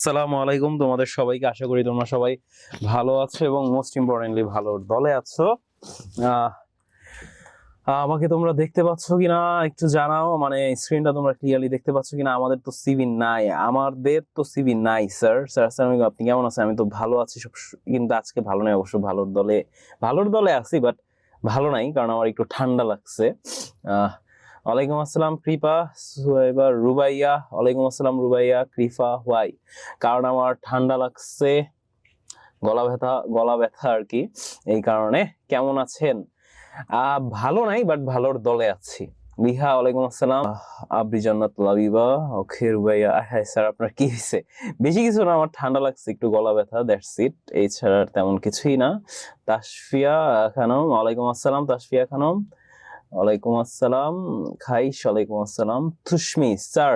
আসসালামু আলাইকুম তোমাদের সবাইকে। আশা করি তোমরা সবাই ভালো আছো এবং মোস্ট ইম্পর্টেন্টলি ভালোর দলে আছো। আহ, আমাকে তোমরা দেখতে পাচ্ছ কিনা একটু জানাও, মানে স্ক্রিনটা তোমরা ক্লিয়ারলি দেখতে পাচ্ছ কিনা? আমাদের তো সিভি নাই স্যার। স্যার আসসালামু আলাইকুম, আপনি কেমন আছেন? আমি তো ভালো আছি সব, কিন্তু আজকে ভালো নাই অবশ্য। ভালোর দলে আছি, বাট ভালো নাই কারণ আমার একটু ঠান্ডা লাগছে। আহ ওয়ালাইকুম আসসালাম কৃপা, এবার রুবাইয়া। ওয়ালাইকুম আসসালাম রুবাইয়া, কৃপা। হোয়াই? কারণ আমার ঠান্ডা লাগছে, গলা ব্যথা আর কি, এই কারণে। কেমন আছেন? ভালো নাই, বাট ভালোর দলে আছি। লিহা ওয়ালাইকুম আসসালাম। আবরি জান্নাত লাবিবা। ওকে রুবাইয়া। হ্যাঁ স্যার, আপনার কি হয়েছে? বেশি কিছু না, আমার ঠান্ডা লাগছে, একটু গলা ব্যথা, দ্যাটস ইট। এছাড়া আর তেমন কিছুই না। তাসফিয়া খানম ওয়ালাইকুম আসসালাম। তাসফিয়া খানম ওয়ালাইকুম আসসালাম। খাইশ ওয়ালাইকুম আসসালাম। তুষ্মি স্যার,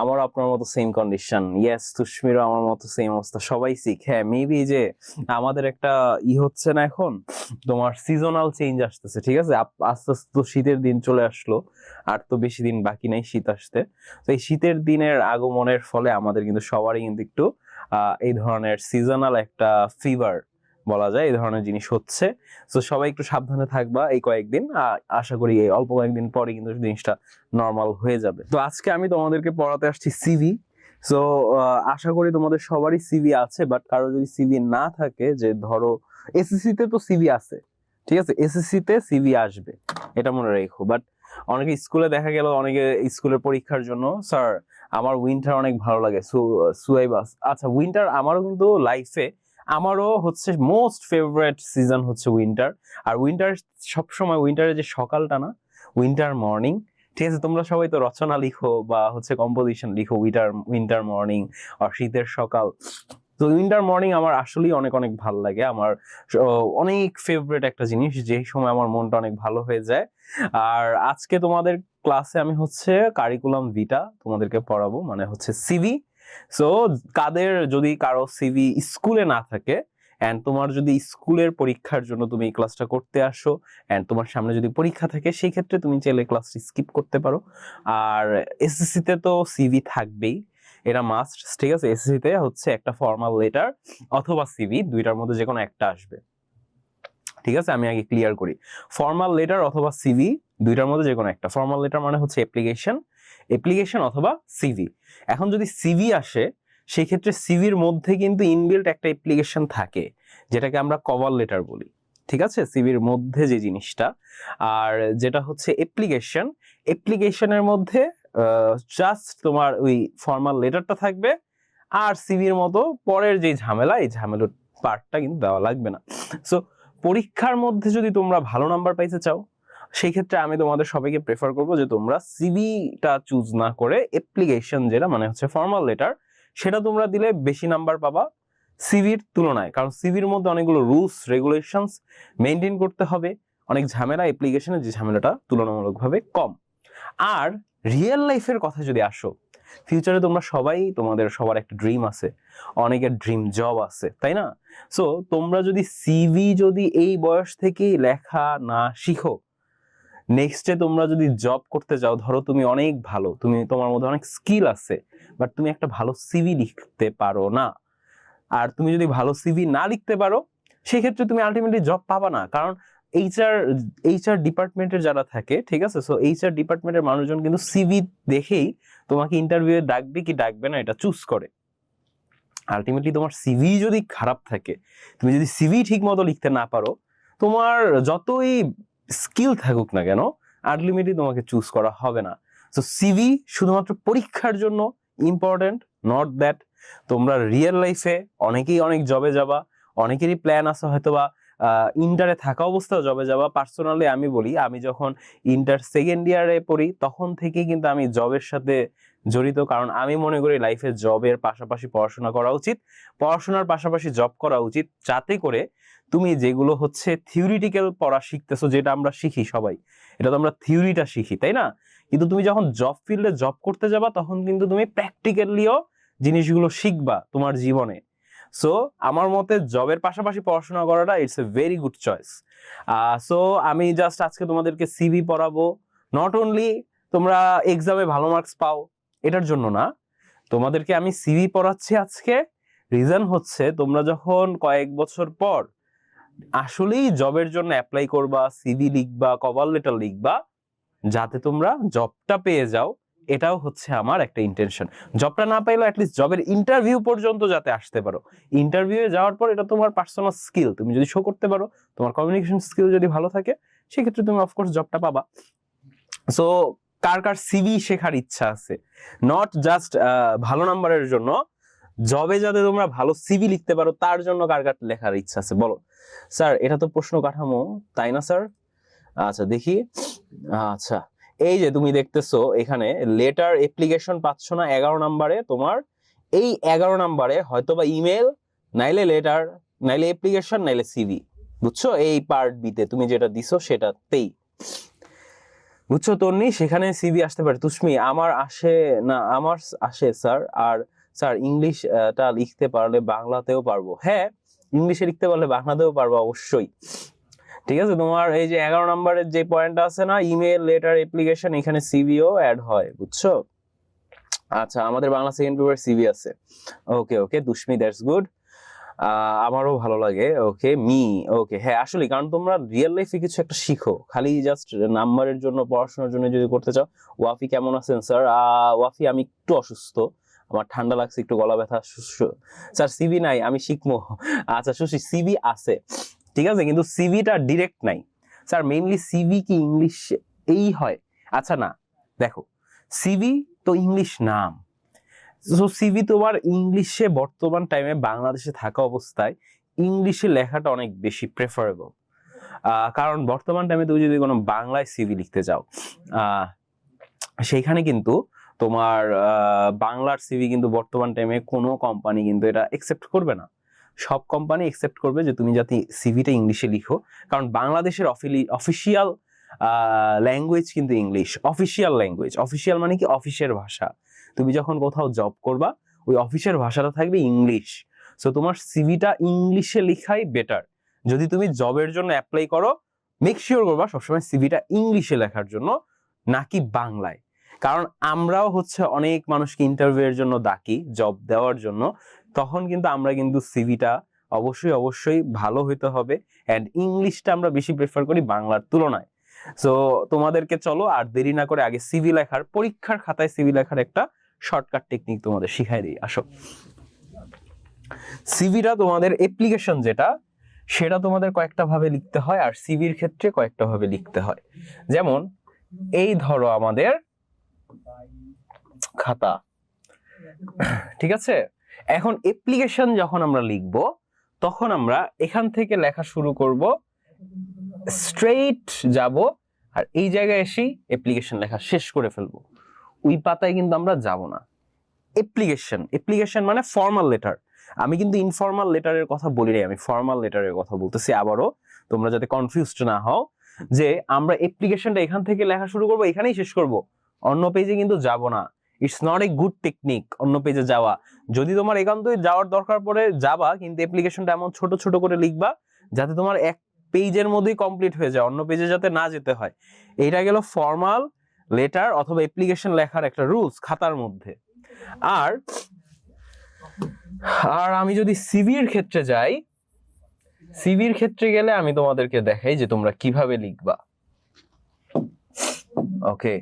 আমার আপনার মতো সেম কন্ডিশন। ইয়েস, তুষ্মিরও আমার মতো সেম অবস্থা, সবাই সিক। হ্যাঁ, মেবি যে আমাদের একটা হচ্ছে না এখন, তোমার সিজনাল চেঞ্জ আসতেছে, ঠিক আছে? আস্তে আস্তে তো শীতের দিন চলে আসলো, আর তো বেশি দিন বাকি নাই শীত আসতে। তো এই শীতের দিনের আগমনের ফলে আমাদের কিন্তু সবারই কিন্তু একটু এই ধরনের সিজনাল একটা ফিভার বলা যায়, এই ধরনের জিনিস হচ্ছে। তো সবাই একটু সাবধানে থাকবা এই কয়েকদিন। আশা করি এই অল্প কয়েকদিন পরে কিন্তু জিনিসটা নর্মাল হয়ে যাবে। তো আজকে আমি তোমাদেরকে পড়াতে আসছি সিভি। সো আশা করি তোমাদের সবারই সিভি আছে, বাট কারো যদি সিভি না থাকে, যে ধরো এসএসসি তে তো সিভি আছে, ঠিক আছে, এসএসসি তে সিভি আসবে, এটা মনে রেখো। বাট অনেকে স্কুলে দেখা গেল, অনেকে স্কুলের পরীক্ষার জন্য, স্যার আমার উইন্টার অনেক ভালো লাগে, সুয়াইবাস। আচ্ছা, উইন্টার আমারও কিন্তু লাইফে, আমারও হচ্ছে মোস্ট ফেভারিট সিজন হচ্ছে উইন্টার। আর উইন্টার সবসময়, উইন্টারের যে সকালটা না, উইন্টার মর্নিং, ঠিক আছে? তোমরা সবাই তো রচনা লিখো বা হচ্ছে কম্পোজিশন লিখো, উইন্টার উইন্টার মর্নিং আর শীতের সকাল। তো উইন্টার মর্নিং আমার আসলেই অনেক অনেক ভালো লাগে। আমার অনেক ফেভারিট একটা জিনিস, যেই সময় আমার মনটা অনেক ভালো হয়ে যায়। আর আজকে তোমাদের ক্লাসে আমি হচ্ছে কারিকুলাম ভিটা তোমাদেরকে পড়াবো, মানে হচ্ছে সিভি। সো কাদের যদি কারো সিভি স্কুলে না থাকে, এন্ড তোমার যদি স্কুলের পরীক্ষার জন্য তুমি এই ক্লাসটা করতে আসো, এন্ড তোমার সামনে যদি পরীক্ষা থাকে, সেই ক্ষেত্রে তুমি চাইলে ক্লাসটি স্কিপ করতে পারো। আর এসএসসি তে তো সিভি থাকবেই, এটা মাস্ট, ঠিক আছে? এসএসসি তে হচ্ছে একটা ফর্মাল লেটার অথবা সিভি, দুইটার মধ্যে যে কোনো একটা আসবে, ঠিক আছে? আমি আগে ক্লিয়ার করি, ফর্মাল লেটার অথবা সিভি, দুইটার মধ্যে যে কোনো একটা। ফর্মাল লেটার মানে হচ্ছে অ্যাপ্লিকেশন, অ্যাপ্লিকেশন অথবা সিভি। এখন যদি সিভি আসে, সেই ক্ষেত্রে সিভির মধ্যে কিন্তু ইনবিল্ট একটা অ্যাপ্লিকেশন থাকে, যেটাকে আমরা কভার লেটার বলি, ঠিক আছে? সিভির মধ্যে যে জিনিসটা, আর যেটা হচ্ছে অ্যাপ্লিকেশন, অ্যাপ্লিকেশনের মধ্যে জাস্ট তোমার ওই ফর্মাল লেটারটা থাকবে, আর সিভির মতো পরের যে ঝামেলা, এই ঝামেলার পার্টটা কিন্তু দেওয়া লাগবে না। সো পরীক্ষার মধ্যে যদি তোমরা ভালো নাম্বার পাইতে চাও, সেই ক্ষেত্রে আমি তোমাদের সবাইকে প্রেফার করবো যে তোমরা সিভিটা চুজ না করে অ্যাপ্লিকেশন, যেটা মানে হচ্ছে ফর্মাল লেটার, সেটা তোমরা দিলে বেশি নাম্বার পাবা সিভির তুলনায়। কারণ সিভির মধ্যে অনেকগুলো রুলস রেগুলেশনস মেনটেন করতে হবে, অনেক ঝামেলা, অ্যাপ্লিকেশনের যে ঝামেলাটা তুলনামূলকভাবে কম। আর রিয়েল লাইফের কথা যদি আসো, ফিউচারে তোমরা সবাই, তোমাদের সবার একটা ড্রিম আছে, অনেকের ড্রিম জব আছে, তাই না? সো তোমরা যদি সিভি যদি এই বয়স থেকেই লেখা না শিখো, নেক্সটে তোমরা যদি জব করতে যাও, ধরো তুমি অনেক ভালো, তুমি তোমার মধ্যে অনেক স্কিল আছে, বাট তুমি একটা ভালো সিভি লিখতে পারো না। আর তুমি যদি ভালো সিভি না লিখতে পারো, সেক্ষেত্রে তুমি আলটিমেটলি জব পাবা না। কারণ এইচআর এইচআর ডিপার্টমেন্টের যারা থাকে, ঠিক আছে, সো এইচআর ডিপার্টমেন্টের মানুষজন কিন্তু সিভি দেখেই তোমাকে ইন্টারভিউ ডাকবে কি ডাকবে না এটা চুজ করে। আলটিমেটলি তোমার সিভি যদি খারাপ থাকে, তুমি যদি সিভি ঠিক মতো লিখতে না পারো, তোমার যতই স্কিল থাকুক না কেন, আলটিমেটলি তোমাকে চুজ করা হবে না। সো সিভি শুধুমাত্র পরীক্ষার জন্য ইম্পর্টেন্ট, নট দ্যাট তোমরা রিয়েল লাইফে অনেকেই অনেক জবে যাবা, অনেকেরই প্ল্যান আছে হয়তোবা ইন্টারে থাকা অবস্থায় জবে যাবা। পার্সোনালি আমি বলি, আমি যখন ইন্টার সেকেন্ড ইয়ারে পড়ি, তখন থেকেই কিন্তু আমি জবের সাথে জড়িত। কারণ আমি মনে করি লাইফে জবের পাশাপাশি পড়াশোনা করা উচিত, পড়াশোনার পাশাপাশি জব করা উচিত, যাতে করে তুমি যেগুলো হচ্ছে থিওরিটিক্যাল পড়া শিখতেছো, যেটা আমরা শিখি সবাই, এটা তো আমরা থিওরিটা শিখি, তাই না? কিন্তু তুমি যখন জব ফিল্ডে জব করতে যাবা, তখন কিন্তু তুমি প্র্যাকটিক্যালিও জিনিসগুলো শিখবা তোমার জীবনে। সো আমার মতে জবের পাশাপাশি পড়াশোনা করাটা it's a very good choice. So আমি জাস্ট আজকে তোমাদেরকে সিভি পড়াবো, নট অনলি তোমরা এক্সামে ভালো মার্কস পাও এটার জন্য না, তোমাদেরকে আমি সিভি পড়াচ্ছি আজকে, রিজন হচ্ছে তোমরা যখন কয়েক বছর পর আসলেই জবের জন্য অ্যাপ্লাই করবা, সিভি লিখবা, কভার লেটার লিখবা, যাতে তোমরা জবটা পেয়ে যাও, এটাও হচ্ছে আমার একটা ইন্টেনশন। জবটা না পাইলে অ্যাটলিস্ট জবের ইন্টারভিউ পর্যন্ত যাতে আসতে পারো। ইন্টারভিউ যাওয়ার পর এটা তোমার পার্সোনাল স্কিল, তুমি যদি শো করতে পারো, তোমার কমিউনিকেশন স্কিল যদি ভালো থাকে, সেক্ষেত্রে তুমি অফকোর্স জবটা পাবা। সো কার কার সিভি শেখার ইচ্ছা আছে, নট জাস্ট ভালো নাম্বারের জন্য, জবে যাতে তোমরা ভালো সিভি লিখতে পারো তার জন্য কার কার লেখার ইচ্ছা আছে বলো। স্যার এটা তো প্রশ্ন কাঠামো, তাই না স্যার? আচ্ছা দেখি। আচ্ছা এই যে তুমি দেখতেছো এখানে লেটার অ্যাপ্লিকেশন পাচ্ছ না 11 নম্বরে, তোমার এই 11 নম্বরে হয়তোবা ইমেল, নাইলে লেটার, নাইলে অ্যাপ্লিকেশন, নাইলে সিভি, বুঝছো? এই পার্ট বিতে তুমি যেটা দিছো সেটাতেই, বুঝছো তন্নি? সেখানে সিভি আসতে পারে। তুষ্মি আমার আসে না, আমার আসে স্যার। আর স্যার ইংলিশটা লিখতে পারলে বাংলাতেও পারবো। হ্যাঁ, ইংলিশে লিখতে পারলে বাংলাতেও পারবো অবশ্যই। ঠিক আছে, তোমার এই যে 11 নম্বরের যে পয়েন্টটা আছে না, ইমেল, লেটার, অ্যাপ্লিকেশন, এখানে সিভিও অ্যাড হয়, বুঝছো? আচ্ছা আমাদের বাংলা সেকেন্ড পেপার সিভি আছে। ওকে ওকে দুষ্মি, দ্যাটস গুড। আমারও ভালো লাগে। ওকে মি, ওকে হ্যাঁ আসলে, কারণ তোমরা রিয়েল লাইফে কিছু একটা শিখো, খালি জাস্ট নাম্বারের জন্য, পড়াশোনার জন্য যদি করতে চাও। ওয়াফি কেমন আছেন স্যার? ওয়াফি আমি একটু অসুস্থ, আমার ঠান্ডা লাগছে, একটু গলা ব্যথা। স্যার সিভি নাই, আমি শিখবো। আচ্ছা সুশি, সিভি আছে ঠিক আছে, কিন্তু সিভিটা ডিরেক্ট নাই স্যার। মেইনলি সিভি কি ইংলিশ এই হয়? আচ্ছা না, দেখো সিভি তো ইংলিশ নাম, সো সিভি তোমার ইংলিশে বর্তমান টাইমে বাংলাদেশে থাকা অবস্থায় ইংলিশে লেখাটা অনেক বেশি প্রেফারেবল। কারণ বর্তমান টাইমে তুমি যদি কোনো বাংলায় সিভি লিখতে যাও, সেইখানে কিন্তু তোমার বাংলার সিভি কিন্তু বর্তমান টাইমে কোনো কোম্পানি কিন্তু এটা একসেপ্ট করবে না। সব কোম্পানি একসেপ্ট করবে যে তুমি যাতে সিভিটা ইংলিশে লিখো, কারণ বাংলাদেশের অফিসিয়াল ল্যাঙ্গুয়েজ কিন্তু ইংলিশ। অফিসিয়াল ল্যাঙ্গুয়েজ, অফিসিয়াল মানে কি অফিসের ভাষা। তুমি যখন কোথাও জব করবা, ওই অফিসের ভাষাটা থাকবে ইংলিশ। সো তোমার সিভিটা ইংলিশে লেখাই বেটার। যদি তুমি জবের জন্য অ্যাপ্লাই করো, মেক শিওর করবা সবসময় সিভিটা ইংলিশে লেখার জন্য, নাকি বাংলায়। কারণ আমরাও হচ্ছে অনেক মানুষকে ইন্টারভিউ এর জন্য ডাকি, জব দেওয়ার জন্য, তখন কিন্তু আমরা কিন্তু সিভিটা অবশ্যই অবশ্যই ভালো হইতে হবে, এন্ড ইংলিশটা আমরা বেশি প্রেফার করি বাংলার তুলনায়। সো তোমাদেরকে চলো আর দেরি না করে আগে সিভি লেখার, পরীক্ষার খাতায় সিভি লেখার একটা শর্টকাট টেকনিক তোমাদের শিখাই দিই, আসো। সিভিটা তোমাদের অ্যাপ্লিকেশন যেটা, সেটা তোমাদের কয়েকটা ভাবে লিখতে হয়, আর সিভির ক্ষেত্রে কয়েকটা ভাবে লিখতে হয়। যেমন এই ধরো আমাদের খাতা, ঠিক আছে? এখন অ্যাপ্লিকেশন যখন আমরা লিখব, তখন আমরা এখান থেকে লেখা শুরু করব, স্ট্রেইট যাব, আর এই জায়গায় এসেই অ্যাপ্লিকেশন লেখা শেষ করে ফেলবো। ওই পাতায় কিন্তু আমরা যাব না। অ্যাপ্লিকেশন মানে ফর্মাল লেটার। আমি কিন্তু ইনফর্মাল লেটারের কথা বলি নাই, আমি ফর্মাল লেটারের কথা বলতেছি। আবারও তোমরা যাতে কনফিউজড না হও, যে আমরা অ্যাপ্লিকেশনটা এখান থেকে লেখা শুরু করব, এখানেই শেষ করব, অন্য পেজে কিন্তু যাব না। It's not a good technique অন্য পেজে যাওয়া। যদি তোমার একান্তই যাওয়ার দরকার পড়ে যাবা, কিন্তু অ্যাপ্লিকেশনটা এমন ছোট ছোট করে লিখবা যাতে তোমার এক পেজের মধ্যেই কমপ্লিট হয়ে যায়, অন্য পেজে যাতে না যেতে হয়। এইটা গেল ফর্মাল লেটার অথবা অ্যাপ্লিকেশন লেখার একটা রুলস খাতার মধ্যে। আর আমি যদি সিভির ক্ষেত্রে যাই, সিভির ক্ষেত্রে গেলে আমি তোমাদেরকে দেখাই যে তোমরা কিভাবে লিখবা। ওকে,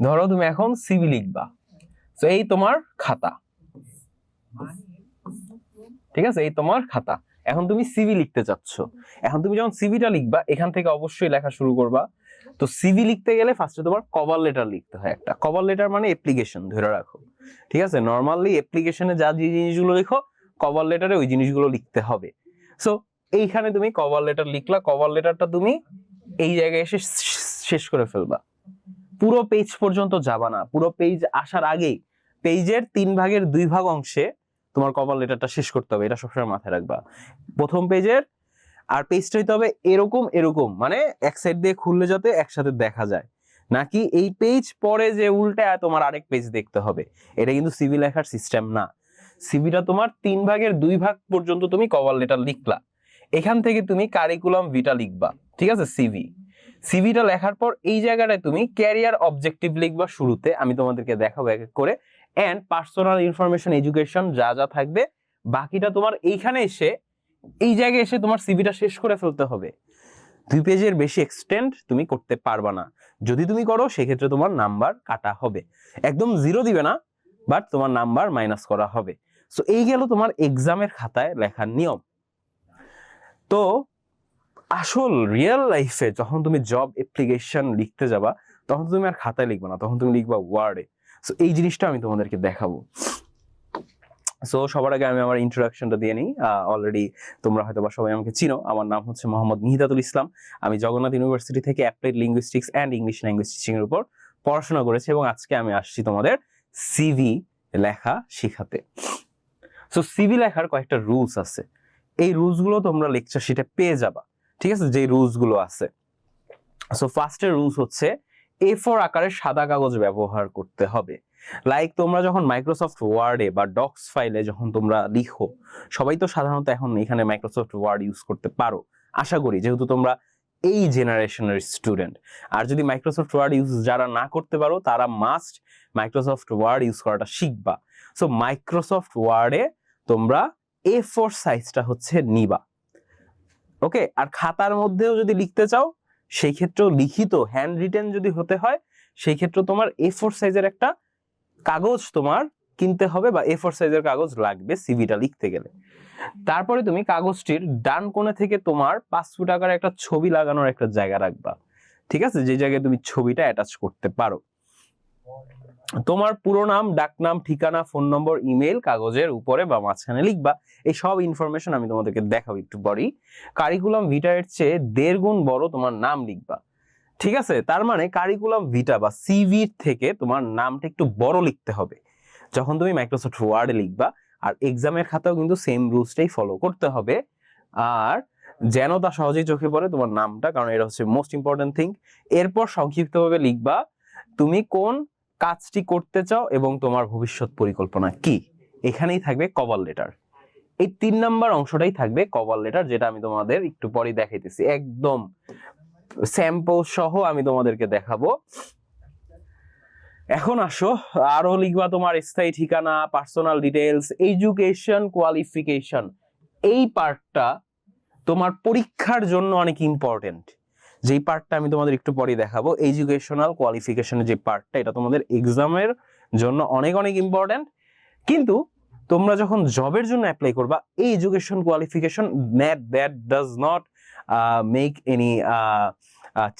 ধরো তুমি এখন সিভি লিখবা, তো এই তোমার খাতা, ঠিক আছে? এই তোমার খাতা, এখন তুমি সিভি লিখতে চাচ্ছ। এখন তুমি যখন সিভিটা লিখবা, এখান থেকে অবশ্যই লেখা শুরু করবা। তো সিভি লিখতে গেলে ফার্স্টে তোমার কভার লেটার লিখতে হয় একটা। কভার লেটার মানে অ্যাপ্লিকেশন, ধরে রাখো, ঠিক আছে? নরমালি অ্যাপ্লিকেশনে যা যে জিনিসগুলো লিখো, কভার লেটারে ওই জিনিসগুলো লিখতে হবে। সো এইখানে তুমি কভার লেটার লিখলা, কভার লেটারটা তুমি এই জায়গায় এসে শেষ করে ফেলবা। পুরো পেজ পর্যন্ত যাবা না, পুরো পেজ আসার আগেই পেজের 3/2 অংশে তোমার কভার লেটারটা শেষ করতে হবে। এটা সবসময় মাথায় রাখবা। প্রথম পেজের, আর পেজটা হইতে হবে এরকম এরকম, মানে এক সাইড দিয়ে খুললে যাতে একসাথে দেখা যায়, নাকি এই পেজ পরে যে উল্টায় তোমার আরেক পেজ দেখতে হবে। এটা কিন্তু সিভি লেখার সিস্টেম না। সিভিটা তোমার 3/2 পর্যন্ত তুমি কভার লেটার লিখলা, এখান থেকে তুমি কারিকুলাম ভিটা লিখবা, ঠিক আছে? সিভিটা লেখার পর এই জায়গাটায় তুমি ক্যারিয়ার অবজেক্টিভ লিখবা শুরুতে। আমি তোমাদেরকে দেখাবো এক এক করে। এন্ড পার্সোনাল ইনফরমেশন, এডুকেশন যা যা থাকবে বাকিটা তোমার এইখানে এসে এই জায়গায় এসে তোমার সিভিটা শেষ করে ফেলতে হবে। 2 পেজের বেশি এক্সটেন্ড তুমি করতে পারবা না। যদি তুমি করো সেক্ষেত্রে তোমার নাম্বার কাটা হবে, একদম 0 দিবে না, বাট তোমার নাম্বার মাইনাস করা হবে। সো এই গেল তোমার এক্সামের খাতায় লেখার নিয়ম। তো আসল রিয়েল লাইফে যখন তুমি জব অ্যাপ্লিকেশন লিখতে যাবা তখন তুমি আর খাতায় লিখবে না, তখন তুমি লিখবা ওয়ার্ডে। সো এই জিনিসটা আমি তোমাদেরকে দেখাবো। সো সবার আগে আমি আমার ইন্ট্রোডাকশনটা দিয়ে নিই। অলরেডি তোমরা হয়তো বা সবাই আমাকে চিনো। আমার নাম হচ্ছে মোহাম্মদ মিহিদাতুল ইসলাম। আমি জগন্নাথ ইউনিভার্সিটি থেকে applied linguistics and English language teaching এর উপর পড়াশোনা করেছি এবং আজকে আমি আসছি তোমাদের সিভি লেখা শেখাতে। সো সিভি লেখার কয়েকটা রুলস আছে, এই রুলস গুলো তোমরা লেকচার শিটে পেয়ে যাবা, ঠিক আছে, যে রুলস গুলো আছে। সো ফার্স্টের রুলস হচ্ছে A4 আকারের সাদা কাগজ ব্যবহার করতে হবে। লাইক তোমরা যখন মাইক্রোসফট ওয়ার্ডে বা ডক্স ফাইলে যখন তোমরা লিখো, সবাই তো সাধারণত এখন এখানে মাইক্রোসফট ওয়ার্ড ইউজ করতে পারো আশা করি, যেহেতু তোমরা এই জেনারেশনের স্টুডেন্ট। আর যদি মাইক্রোসফট ওয়ার্ড ইউজ যারা না করতে পারো তারা মাস্ট মাইক্রোসফট ওয়ার্ড ইউজ করাটা শিখবা। সো মাইক্রোসফট ওয়ার্ডে তোমরা A4 সাইজটা হচ্ছে নিবা, ওকে। আর খাতার মধ্যেও যদি লিখতে চাও সেই ক্ষেত্রেও লিখিত হ্যান্ড রিটেন যদি হতে হয় সেই ক্ষেত্রে তোমার A4 সাইজের একটা কাগজ তোমার কিনতে হবে বা A4 সাইজের কাগজ লাগবে সিভিটা লিখতে গেলে। তারপরে তুমি কাগজটির ডান কোণে থেকে তোমার পাসপোর্ট আকারে একটা ছবি লাগানোর একটা জায়গা রাখবা, ঠিক আছে, যে জায়গায় তুমি ছবিটা অ্যাটাচ করতে পারো। তোমার পুরো নাম, ডাকনাম, ঠিকানা, ফোন নম্বর, ইমেল কাগজের উপরে বা মাঝখানে লিখবা। এই সব ইনফরমেশন আমি তোমাদেরকে দেখাবো একটু পরেই। কারিকুলাম ভিটা এর চেয়ে 1.5 গুণ বড় তোমার নাম লিখবা, ঠিক আছে। তার মানে কারিকুলাম ভিটা বা সিভি থেকে তোমার নামটা একটু বড় লিখতে হবে যখন তুমি মাইক্রোসফট ওয়ার্ডে লিখবা। আর এক্সামের খাতাও কিন্তু সেম রুলসটাই ফলো করতে হবে। আর যেন তা সহজেই চোখে পড়ে তোমার নামটা, কারণ এটা হচ্ছে মোস্ট ইম্পর্টেন্ট থিং। এরপর সংক্ষিপ্তভাবে লিখবা তুমি কোন কাজটি করতে চাও এবং তোমার ভবিষ্যৎ পরিকল্পনা কি। এখানেই থাকবে কভার লেটার। এই 3 নাম্বার অংশটাই থাকবে কভার লেটার, যেটা আমি তোমাদের একটু পরে দেখাইতেছি, একদম স্যাম্পল সহ আমি তোমাদেরকে দেখাবো। এখন আসো, আরো লিখবা তোমার স্থায়ী ঠিকানা, পার্সোনাল ডিটেইলস, এডুকেশন কোয়ালিফিকেশন। এই পার্টটা তোমার পরীক্ষার জন্য অনেক ইম্পর্টেন্ট, যেই পার্টটা আমি তোমাদের একটু পরে দেখাবো। এডুকেশনাল কোয়ালিফিকেশনের যে পার্টটা, এটা তোমাদের এক্সামের জন্য অনেক অনেক ইম্পর্টেন্ট। কিন্তু তোমরা যখন জবের জন্য অ্যাপ্লাই করবা, এই education qualification that does not make any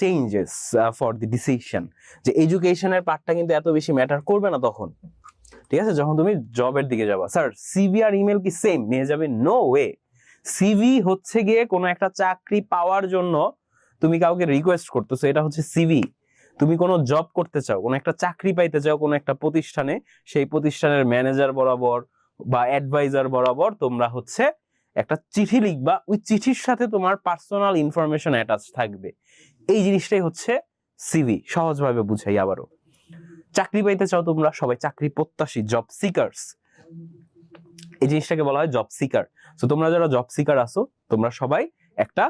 changes for the decision. যে এডুকেশনের পার্টটা কিন্তু এত বেশি ম্যাটার করবে না তখন, ঠিক আছে, যখন তুমি জবের দিকে যাবা। স্যার সিভি আর ইমেল কি সেম নিয়ে যাবে? No way. সিভি হচ্ছে গিয়ে কোনো একটা চাকরি পাওয়ার জন্য তুমি কাউকে রিকোয়েস্ট করতেছো, এটা হচ্ছে সিভি। তুমি কোনো জব করতে চাও, কোনো একটা চাকরি পাইতে চাও কোনো একটা প্রতিষ্ঠানে, সেই প্রতিষ্ঠানের ম্যানেজার বরাবর বা অ্যাডভাইজার বরাবর তোমরা হচ্ছে একটা চিঠি লিখবা। ওই চিঠির সাথে তোমার পার্সোনাল ইনফরমেশন অ্যাটাচ থাকবে। এই জিনিসটাই হচ্ছে সিভি। সহজভাবে বুঝাই আবারও, চাকরি পাইতে চাও তোমরা, সবাই চাকরি প্রত্যাশী, জব সিকার্স, এই জিনিসটাকে বলা হয় জব সিকার। তো তোমরা যারা জব সিকার আছো তোমরা সবাই একটা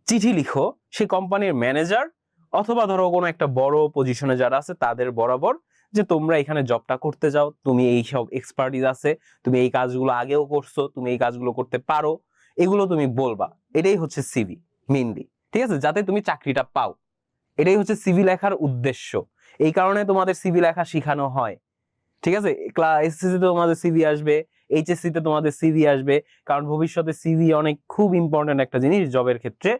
চিঠি লিখো সেই কোম্পানির ম্যানেজার অথবা ধরো কোনো একটা বড় পজিশনে যারা আছে তাদের বরাবর, যে তোমরা এখানে জবটা করতে যাও, তুমি এই সব এক্সপার্টিস আছে, তুমি এই কাজগুলো আগেও করছো, তুমি এই কাজগুলো করতে পারো, এগুলো তুমি বলবা। এটাই হচ্ছে সিভি মেইনলি, ঠিক আছে, যাতে তুমি চাকরিটা পাও। এটাই হচ্ছে সিভি লেখার উদ্দেশ্য। এই কারণে তোমাদের সিভি লেখা শেখানো হয়, ঠিক আছে। ক্লাস এসএসসি তে তোমাদের সিভি আসবে, এইচএসসি তে তোমাদের সিভি আসবে, কারণ ভবিষ্যতে সিভি অনেক খুব ইম্পর্টেন্ট একটা জিনিস জবের ক্ষেত্রে।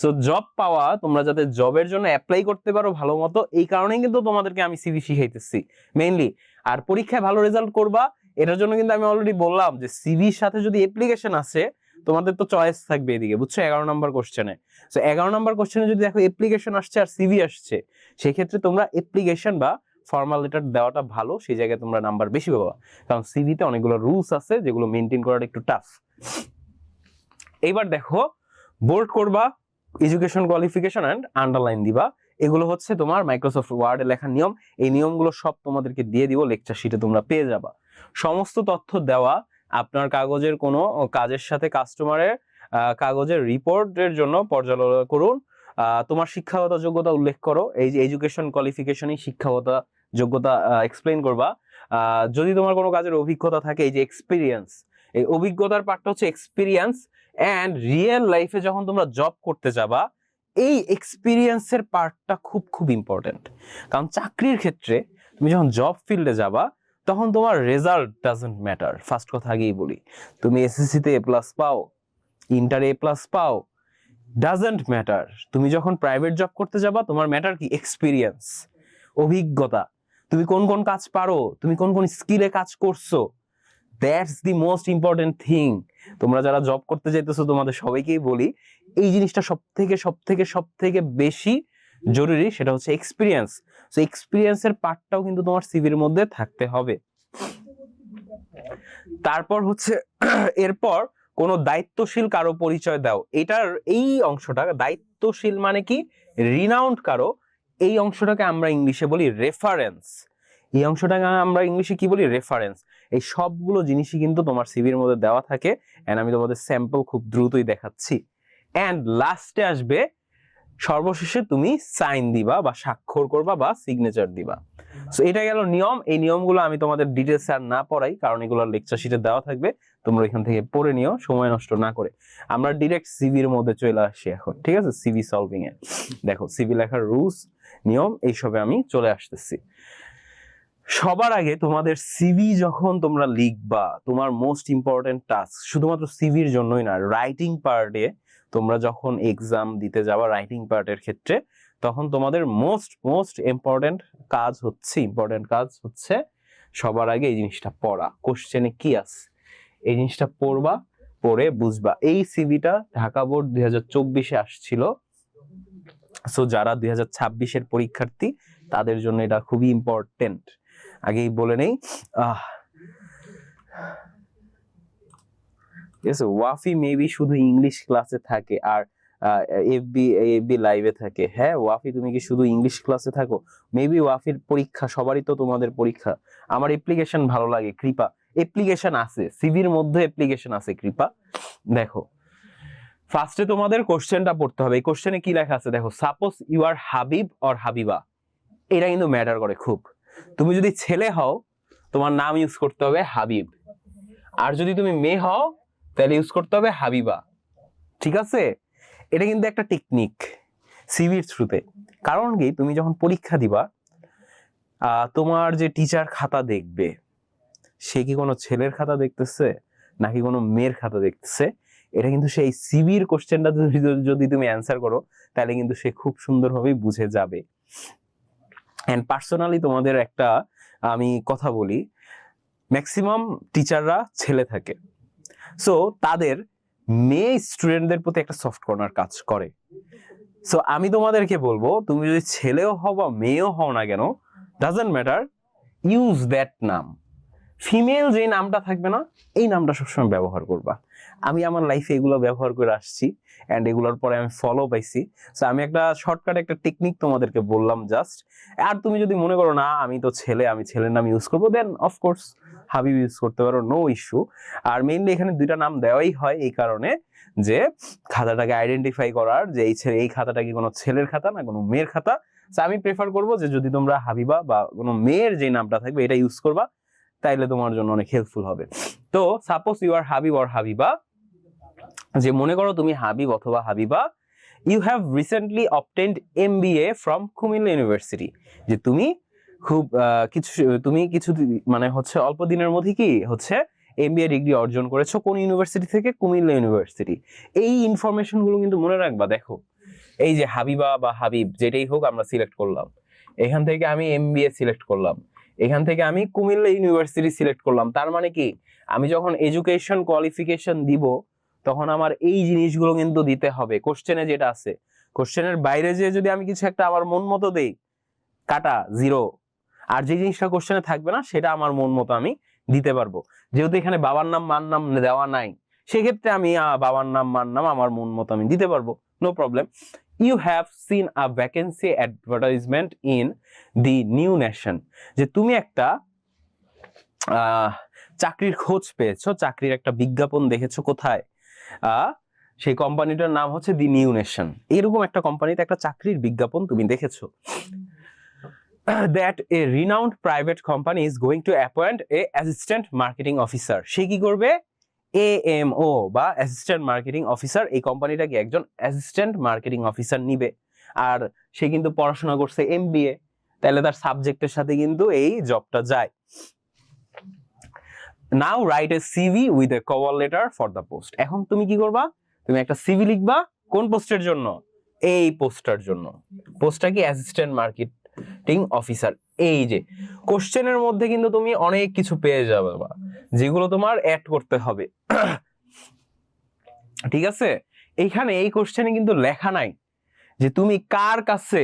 সো জব পাওয়া, তোমরা যাতে জবের জন্য অ্যাপ্লাই করতে পারো ভালো মতো, এই কারণেই কিন্তু তোমাদেরকে আমি সিভি শিখাইতেছি মেইনলি। আর পরীক্ষায় ভালো রেজাল্ট করবা এটার জন্য কিন্তু আমি অলরেডি বললাম যে সিভির সাথে যদি অ্যাপ্লিকেশন আসে তোমাদের তো চয়েস থাকবে এদিকে, বুঝছো, 11 নম্বর কোশ্চেনে। সো 11 নম্বর কোশ্চেনে যদি দেখো অ্যাপ্লিকেশন আসছে আর সিভি আসছে, সেই ক্ষেত্রে তোমরা অ্যাপ্লিকেশন বা ফর্মাল লেটার দেওয়াটা ভালো, সেই জায়গায় তোমরা নাম্বার বেশি পাবা, কারণ সিভিতে অনেকগুলো রুলস আছে যেগুলো মেনটেন করাটা একটু টাফ। এইবার দেখো, বোল্ড করবা এডুকেশন কোয়ালিফিকেশন এন্ড আন্ডারলাইন দিবা। এগুলো হচ্ছে তোমার মাইক্রোসফট ওয়ার্ডে লেখার নিয়ম। এই নিয়মগুলো সব তোমাদেরকে দিয়ে দিব, লেকচার শিটে তোমরা পেয়ে যাবা। সমস্ত তথ্য দেওয়া, আপনার কাগজের কোনো কাজের সাথে কাস্টমারের কাগজের রিপোর্টের জন্য পর্যালোচনা করুন। তোমার শিক্ষাগত যোগ্যতা উল্লেখ করো, এই যে এডুকেশন কোয়ালিফিকেশনই শিক্ষাগত যোগ্যতা এক্সপ্লেইন করবা। যদি তোমার কোনো কাজের অভিজ্ঞতা থাকে, এই যে এক্সপিরিয়েন্স, এই অভিজ্ঞতার পার্টটা হচ্ছে এক্সপিরিয়েন্স। অ্যান্ড রিয়েল লাইফে যখন তোমরা জব করতে যাবা, এই এক্সপিরিয়েন্সের পার্টটা খুব খুব ইম্পর্টেন্ট। কারণ চাকরির ক্ষেত্রে তুমি যখন জব ফিল্ডে যাবা, তখন তোমার রেজাল্ট ডাজন্ট ম্যাটার। ফার্স্ট কথা আগেই বলি, তুমি এসএসসিতে এ প্লাস পাও, ইন্টারে এ প্লাস পাও, ডাজন্ট ম্যাটার। তুমি যখন প্রাইভেট জব করতে যাবা, তোমার ম্যাটার কি? এক্সপিরিয়েন্স, অভিজ্ঞতা। তুমি কোন কোন কাজ পারো, তুমি কোন কোন স্কিলে কাজ করছো, that's the most important thing. তোমরা যারা জব করতে যাইতেছো, তোমাদের সবাইকেই বলি, এই জিনিসটা সব থেকে বেশি জরুরি, সেটা হচ্ছে এক্সপিরিয়েন্স। সো এক্সপিরিয়েন্সের পার্টটাও কিন্তু তোমার সিভির মধ্যে থাকতে হবে। তারপর হচ্ছে এরপর কোনো দায়িত্বশীল কারো পরিচয় দাও। এটার এই অংশটা, দায়িত্বশীল মানে কি? রিনাউন্ড কারো, এই অংশটাকে আমরা ইংলিশে বলি রেফারেন্স। এই অংশটাকে আমরা ইংলিশে কি বলি? রেফারেন্স। এই সবগুলো জিনিসই কিন্তু তোমার সিভির মধ্যে দেওয়া থাকে। এন্ড আমি তোমাদের স্যাম্পল খুব দ্রুতই দেখাচ্ছি। এন্ড লাস্টে আসবে, সর্বশেষে তুমি সাইন দিবা বা স্বাক্ষর করবা বা সিগনেচার দিবা। সো এটা গেল নিয়ম। এই নিয়মগুলো আমি তোমাদের ডিটেলস আর না পড়াই, কারণ এগুলো লেকচার শিটে দেওয়া থাকবে, তোমরা এখান থেকে পড়ে নিও সময় নষ্ট না করে। আমরা ডিরেক্ট সিভির মধ্যে চলে আসি এখন, ঠিক আছে? সিভি সলভিং এ দেখো, সিভি লেখার রুলস, নিয়ম, এইসবে আমি চলে আসতেছি। সবার আগে তোমাদের সিভি যখন তোমরা লিখবা, তোমার মোস্ট ইম্পর্টেন্ট টাস্ক, শুধুমাত্র সিভির জন্যই না, রাইটিং পার্টে তোমরা যখন এক্সাম দিতে যাবা, রাইটিং পার্টের ক্ষেত্রে, তখন তোমাদের মোস্ট ইম্পর্টেন্ট কাজ হচ্ছে সবার আগে এই জিনিসটা পড়া। কোশ্চেনে কি আছে এই জিনিসটা পড়বা, পড়ে বুঝবা। এই সিভিটা ঢাকা বোর্ড 2024-এ আসছিল। সো যারা 2026-এর পরীক্ষার্থী, তাদের জন্য এটা খুবই ইম্পর্টেন্ট। আগেই বলে নেই, ওয়াফি মেবি শুধু ইংলিশ ক্লাসে থাকে আর এফবি লাইভে থাকে। হ্যাঁ ওয়াফি, তুমি কি শুধু ইংলিশ ক্লাসে থাকো? মেবি ওয়াফির পরীক্ষা, সবারই তো তোমাদের পরীক্ষা। আমার অ্যাপ্লিকেশন ভালো লাগে, কৃপা অ্যাপ্লিকেশন আছে, সিভির মধ্যে অ্যাপ্লিকেশন আছে। কৃপা দেখো, ফার্স্টে তোমাদের কোশ্চেনটা পড়তে হবে। এই কোশ্চেনে কি লেখা আছে দেখো, suppose you are Habib or Habiba. এটা কিন্তু ম্যাটার করে খুব। তুমি যদি ছেলে হও, তোমার নাম ইউজ করতে হবে হাবিব, আর যদি তুমি মেয়ে হও, তাহলে ইউজ করতে হবে হাবিবা। ঠিক আছে? এটা কিন্তু একটা টেকনিক সিভির থ্রুতে। কারণ কি, তুমি যখন পরীক্ষা দিবা, তোমার যে টিচার খাতা দেখবে, সে কি কোনো ছেলের খাতা দেখতেছে নাকি কোনো মেয়ের খাতা দেখতেছে, এটা কিন্তু সেই সিভির কোশ্চেনটা যদি তুমি অ্যান্সার করো, তাহলে কিন্তু সে খুব সুন্দরভাবে বুঝে যাবে। এন্ড পার্সোনালি তোমাদের একটা আমি কথা বলি, ম্যাক্সিমাম টিচাররা ছেলে থাকে, সো তাদের মেয়ে স্টুডেন্টদের প্রতি একটা সফট কর্নার কাজ করে। সো আমি তোমাদেরকে বলবো, তুমি যদি ছেলেও হও বা মেয়েও হও না কেন, ডাজন্ট ম্যাটার, ইউজ দ্যাট নাম। ফিমেল যে নামটা থাকবে না, এই নামটা সবসময় ব্যবহার করবা। আমি আমার লাইফে এগুলো ব্যবহার করে আসছি, এন্ড এগুলোর পরে আমি ফলো পাইছি। সো আমি একটা শর্টকাট একটা টেকনিক তোমাদেরকে বললাম জাস্ট। আর তুমি যদি মনে করো না আমি তো ছেলে, আমি ছেলের নাম ইউজ করবো, দেন অফকোর্স হাবিব ইউজ করতে পারো, নো ইস্যু। আর মেইনলি এখানে দুইটা নাম দেওয়াই হয় এই কারণে যে খাতাটাকে আইডেন্টিফাই করার, যে এই খাতাটা কি কোনো ছেলের খাতা না কোনো মেয়ের খাতা। আমি প্রেফার করবো যে যদি তোমরা হাবিবা বা কোনো মেয়ের যে নামটা থাকবে এটা ইউজ করবা, তাইলে তোমার জন্য অনেক হেল্পফুল হবে। তো suppose you are Habib or Habiba, যে মনে করো তুমি হাবিব অথবা Habiba, you have recently obtained MBA from Comilla university. যে তুমি কিছু মানে হচ্ছে অল্প দিনের মধ্যে কি হচ্ছে MBA ডিগ্রি অর্জন করেছো। কোন ইউনিভার্সিটি থেকে? কুমিল্লা ইউনিভার্সিটি। এই ইনফরমেশন গুলো কিন্তু মনে রাখবা। দেখো, এই যে হাবিবা বা হাবিব যেটাই হোক আমরা সিলেক্ট করলাম, এখান থেকে আমি MBA সিলেক্ট করলাম, এখান থেকে আমি কুমিল্লা ইউনিভার্সিটি সিলেক্ট করলাম। তার মানে কি, আমি যখন এডুকেশন কোয়ালিফিকেশন দিব, তখন আমার এই জিনিসগুলো কিন্তু দিতে হবে। কোশ্চেনে যেটা আছে, কোশ্চেনের বাইরে যে যদি আমি কিছু একটা আমার মন মতো দেই, কাটা, জিরো। আর যে জিনিসটা কোশ্চেনে থাকবে না, সেটা আমার মন মতো আমি দিতে পারবো। যেহেতু এখানে বাবার নাম মার নাম দেওয়া নাই, সেক্ষেত্রে আমি বাবার নাম মার নাম আমার মন মতো আমি দিতে পারবো, no problem. You have seen a vacancy advertisement in the New Nation. যে তুমি একটা চাকরির খোঁজ পেয়েছো, চাকরির একটা বিজ্ঞাপন দেখেছো। কোথায়? সেই কোম্পানিটার নাম হচ্ছে দি নিউ নেশন। এরকম একটা কোম্পানিতে একটা চাকরির বিজ্ঞাপন তুমি দেখেছো। that a renowned private company is going to appoint a assistant marketing officer. সে কি করবে? AMO বা অ্যাসিস্ট্যান্ট মার্কেটিং অফিসার, এই কোম্পানিটাকে একজন অ্যাসিস্ট্যান্ট মার্কেটিং অফিসার নিবে। আর সে কিন্তু পড়াশোনা করছে MBA, তাহলে তার সাবজেক্টের সাথে কিন্তু এই জবটা যায়। Now write a CV with a cover letter for the post. এখন তুমি কি করবা? তুমি একটা সিভি লিখবা। কোন পোস্টের জন্য? এই পোস্টটার জন্য। পোস্টটা কি? Assistant marketing officer. এই যে কোশ্চেনের মধ্যে কিন্তু তুমি অনেক কিছু পেয়ে যাবে বা যেগুলো তোমার অ্যাড করতে হবে। ঠিক আছে, এইখানে এই কোশ্চেনে কিন্তু লেখা নাই যে তুমি কার কাছে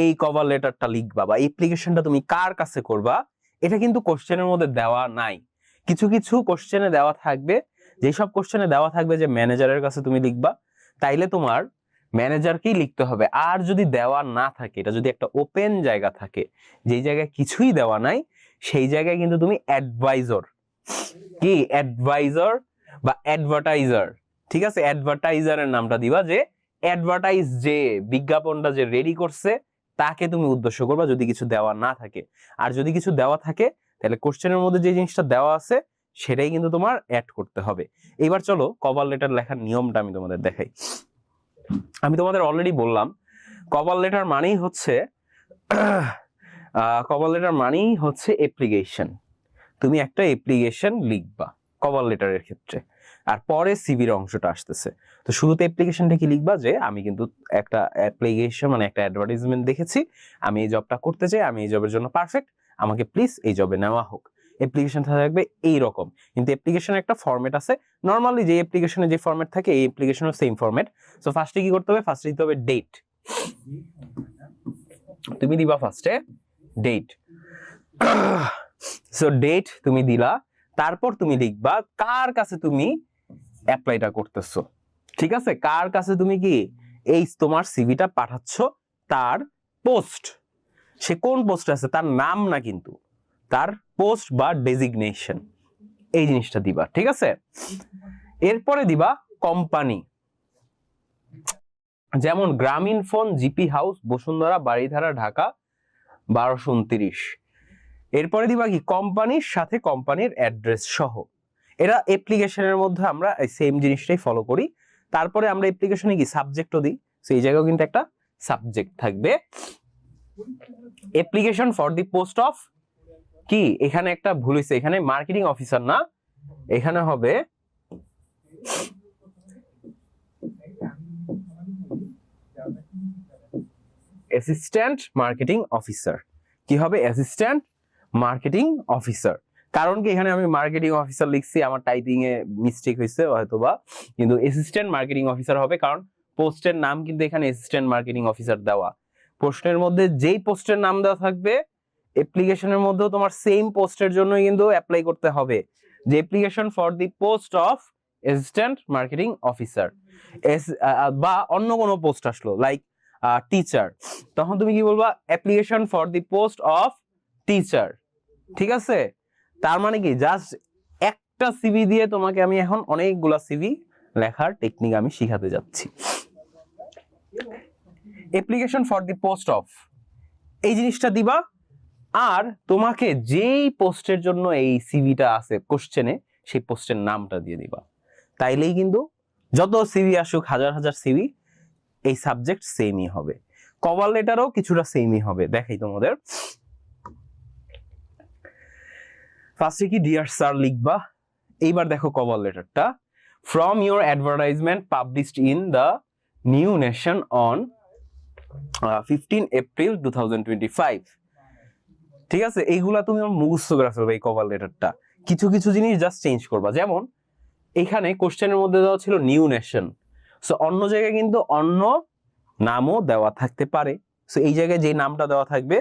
এই কভার লেটারটা লিখবা বা অ্যাপ্লিকেশনটা তুমি কার কাছে করবা, এটা কিন্তু কোশ্চেনের মধ্যে দেওয়া নাই। কিছু কিছু কোশ্চেনে দেওয়া থাকবে, যেসব কোশ্চেনে দেওয়া থাকবে যে ম্যানেজারের কাছে তুমি লিখবা, তাইলে তোমার ম্যানেজারকেই লিখতে হবে। আর যদি দেওয়া না থাকে, এটা যদি একটা ওপেন জায়গা থাকে, যেই জায়গায় কিছুই দেওয়া নাই, সেই জায়গায় কিন্তু তুমি অ্যাডভাইজর কি অ্যাডভাইজর বা অ্যাডভার্টাইজার, ঠিক আছে, অ্যাডভার্টাইজারের নামটা দিবা, যে অ্যাডভার্টাইজ যে বিজ্ঞাপনটা যে রেডি করছে তাকে তুমি উদ্দেশ্য করবা যদি কিছু দেওয়া না থাকে। আর যদি কিছু দেওয়া থাকে তাহলে কোশ্চেনের মধ্যে যে জিনিসটা দেওয়া আছে সেটাই কিন্তু তোমার অ্যাড করতে হবে। এবার চলো কভার লেটার লেখার নিয়মটা আমি তোমাদের দেখাই। আমি তোমাদের অলরেডি বললাম কভার লেটার মানেই হচ্ছে অ্যাপ্লিকেশন। তুমি একটা অ্যাপ্লিকেশন লিখবা কভার লেটারের ক্ষেত্রে, আর পরে সিভির অংশটা আসতেছে। তো শুরুতে অ্যাপ্লিকেশনটা কি লিখবা, যে আমি কিন্তু একটা অ্যাপ্লিকেশন মানে একটা অ্যাডভার্টাইজমেন্ট দেখেছি, আমি এই জবটা করতে চাই, আমি এই জবের জন্য পারফেক্ট, আমাকে প্লিজ এই জবে নেওয়া হোক। অ্যাপ্লিকেশন থাকবে এইরকম, কিন্তু অ্যাপ্লিকেশনের একটা ফরম্যাট আছে। নর্মালি যে অ্যাপ্লিকেশনে যে ফরম্যাট থাকে এই অ্যাপ্লিকেশনের সেম ফরম্যাট। সো ফার্স্টে কি করতে হবে? ফার্স্টে দিতে হবে ডেট। তুমি দিবা ফার্স্টে ডেট। সো ডেট তুমি দিলা, তারপর তুমি লিখবা কার কাছে তুমি অ্যাপ্লাইটা করতেছো। ঠিক আছে, কার কাছে তুমি কি এই তোমার সিভিটা পাঠাচ্ছ, তার পোস্ট, সে কোন পোস্টে আছে, তার নাম না কিন্তু, তার পোস্ট বা ডেজিগনেশন, এই জিনিসটা দিবা। ঠিক আছে, এরপরে দিবা কোম্পানি, যেমন গ্রামীণ phone, GP house, Bashundhara, Baridhara, Dhaka 1229। এরপরে দিবা কি? কোম্পানির সাথে কোম্পানির অ্যাড্রেস সহ। এরা অ্যাপ্লিকেশনের মধ্যে আমরা সেম জিনিসটাই ফলো করি। তারপরে আমরা অ্যাপ্লিকেশনে কি সাবজেক্টও দিই, সেই জায়গায় কিন্তু একটা সাবজেক্ট থাকবে। Application for the post of কি, এখানে একটা ভুল হয়েছে, এখানে মার্কেটিং অফিসার না, এখানে হবে অ্যাসিস্ট্যান্ট মার্কেটিং অফিসার। কি হবে? Assistant marketing officer. কারণ কি এখানে আমি মার্কেটিং অফিসার লিখছি, আমার টাইপিং এ মিস্টেক হয়েছে হয়তোবা, কিন্তু অ্যাসিস্ট্যান্ট মার্কেটিং অফিসার হবে, কারণ পোস্টের নাম কিন্তু এখানে অ্যাসিস্ট্যান্ট মার্কেটিং অফিসার দেওয়া। পোস্টের মধ্যে যেই পোস্টের নাম দেওয়া থাকবে, অ্যাপ্লিকেশনের মধ্যেও তোমার সেম পোস্টের জন্য কিন্তু অ্যাপ্লাই করতে হবে, যে application for the post of assistant marketing officer. বা অন্য কোনো পোস্ট আসলো লাইক টিচার, তখন তুমি কি বলবা? Application for the post of teacher. ঠিক আছে, তার মানে কি জাস্ট একটা সিভি দিয়ে তোমাকে আমি এখন অনেকগুলা সিভি লেখার টেকনিক আমি শিখাতে যাচ্ছি। Application for the post of, এই জিনিসটা দিবা, আর তোমাকে যেই পোস্টের জন্য এই সিভিটা আছে কোশ্চেনে, সেই পোস্টের নামটা দিয়ে দিবা। তাইলেই কিন্তু যত সিভি আসুক, হাজার হাজার সিভি, এই সাবজেক্ট সেমই হবে। কভার লেটারও কিছুটা সেমই হবে, দেখাই তোমাদের। ফার্স্টে কি ডিয়ার স্যার লিখবা। এইবার দেখো কভার লেটারটা, from your advertisement published in the New Nation on 15 April 2025। ঠিক আছে, এইগুলা তুমি মুখস্থ করে ফেলবে। এই কভার লেটারটা কিছু কিছু জিনিস জাস্ট চেঞ্জ করবা, যেমন এখানে কোশ্চেনের মধ্যে দেওয়া ছিল নিউ নেশন, সো অন্য জায়গায় কিন্তু অন্য নামও দেওয়া থাকতে পারে। সো এই জায়গায় যে নামটা দেওয়া থাকবে,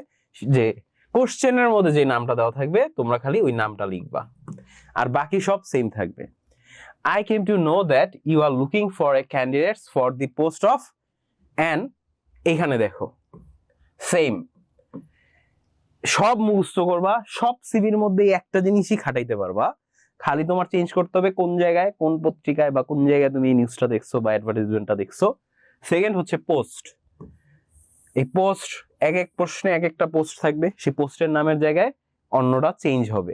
যে কোশ্চেনের মধ্যে যে নামটা দেওয়া থাকবে, তোমরা খালি ওই নামটা লিখবা, আর বাকি সব সেম থাকবে। I came to know that you are looking for a candidate for the post of, and এখানে দেখো সেম, সব মুখস্থ করবা, সব সিভির মধ্যে একটা জিনিসই খাটাইতে পারবা, খালি তোমার চেঞ্জ করতে হবে কোন জায়গায়, কোন পত্রিকায় বা কোন জায়গায় তুমি এই নিউজটা দেখছো বা অ্যাডভার্টাইজমেন্টটা দেখছো। সেকেন্ড হচ্ছে পোস্ট, এই পোস্ট এক এক প্রশ্নে এক একটা পোস্ট থাকবে, সেই পোস্টের নামের জায়গায় অন্যটা চেঞ্জ হবে।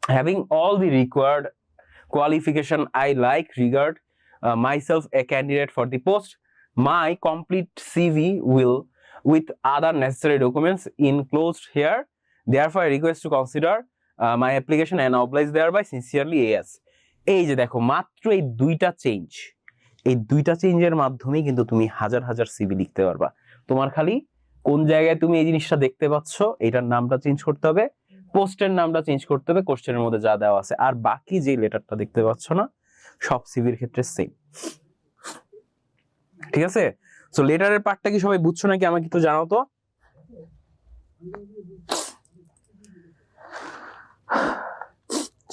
Having all the required qualification I like regard myself a candidate for the post, my complete CV will with other necessary documents enclosed here, therefore I request to consider my application and oblige thereby sincerely AS। এই যে দেখো মাত্র এই দুইটা change, এই দুইটা চেঞ্জের মাধ্যমে কিন্তু তুমি হাজার হাজার সিভি লিখতে পারবা। তোমার খালি কোন জায়গায় তুমি এই জিনিসটা দেখতে পাচ্ছ, এটার নামটা চেঞ্জ করতে হবে, পোস্টের নামটা চেঞ্জ করতে হবে কোশ্চেনের মধ্যে যা দেওয়া আছে, আর বাকি যে লেটারটা দেখতে পাচ্ছ না সব সিভির ক্ষেত্রে সেম। ঠিক আছে, সো লেটারের পার্টটা কি সবাই বুঝছো নাকি আমাকে একটু জানাও তো।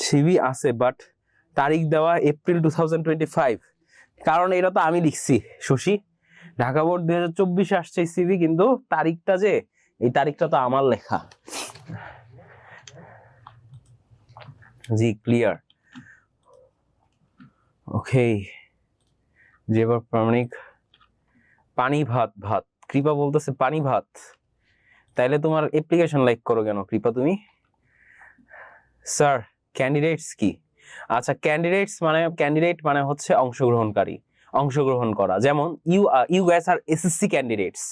সিভি আছে বাট তারিখ দেওয়া এপ্রিল 2025, কারণ এটা তো আমি লিখছি শশী, ঢাকা বোর্ড 2024 আসছে সিভি, কিন্তু তারিখটা যে এই তারিখটা তো আমার লেখা। জি ক্লিয়ার, ওকে। যেবার প্রামাণিক পানি ভাত ভাত, কৃপা বলতেছে পানি ভাত, তাইলে তোমার অ্যাপ্লিকেশন লাইক করো কেন কৃপা তুমি? স্যার ক্যান্ডিডেটস কি? আচ্ছা ক্যান্ডিডেটস মানে, ক্যান্ডিডেট মানে হচ্ছে অংশগ্রহণকারী, অংশগ্রহণ করা। যেমন you guys are SSC candidates,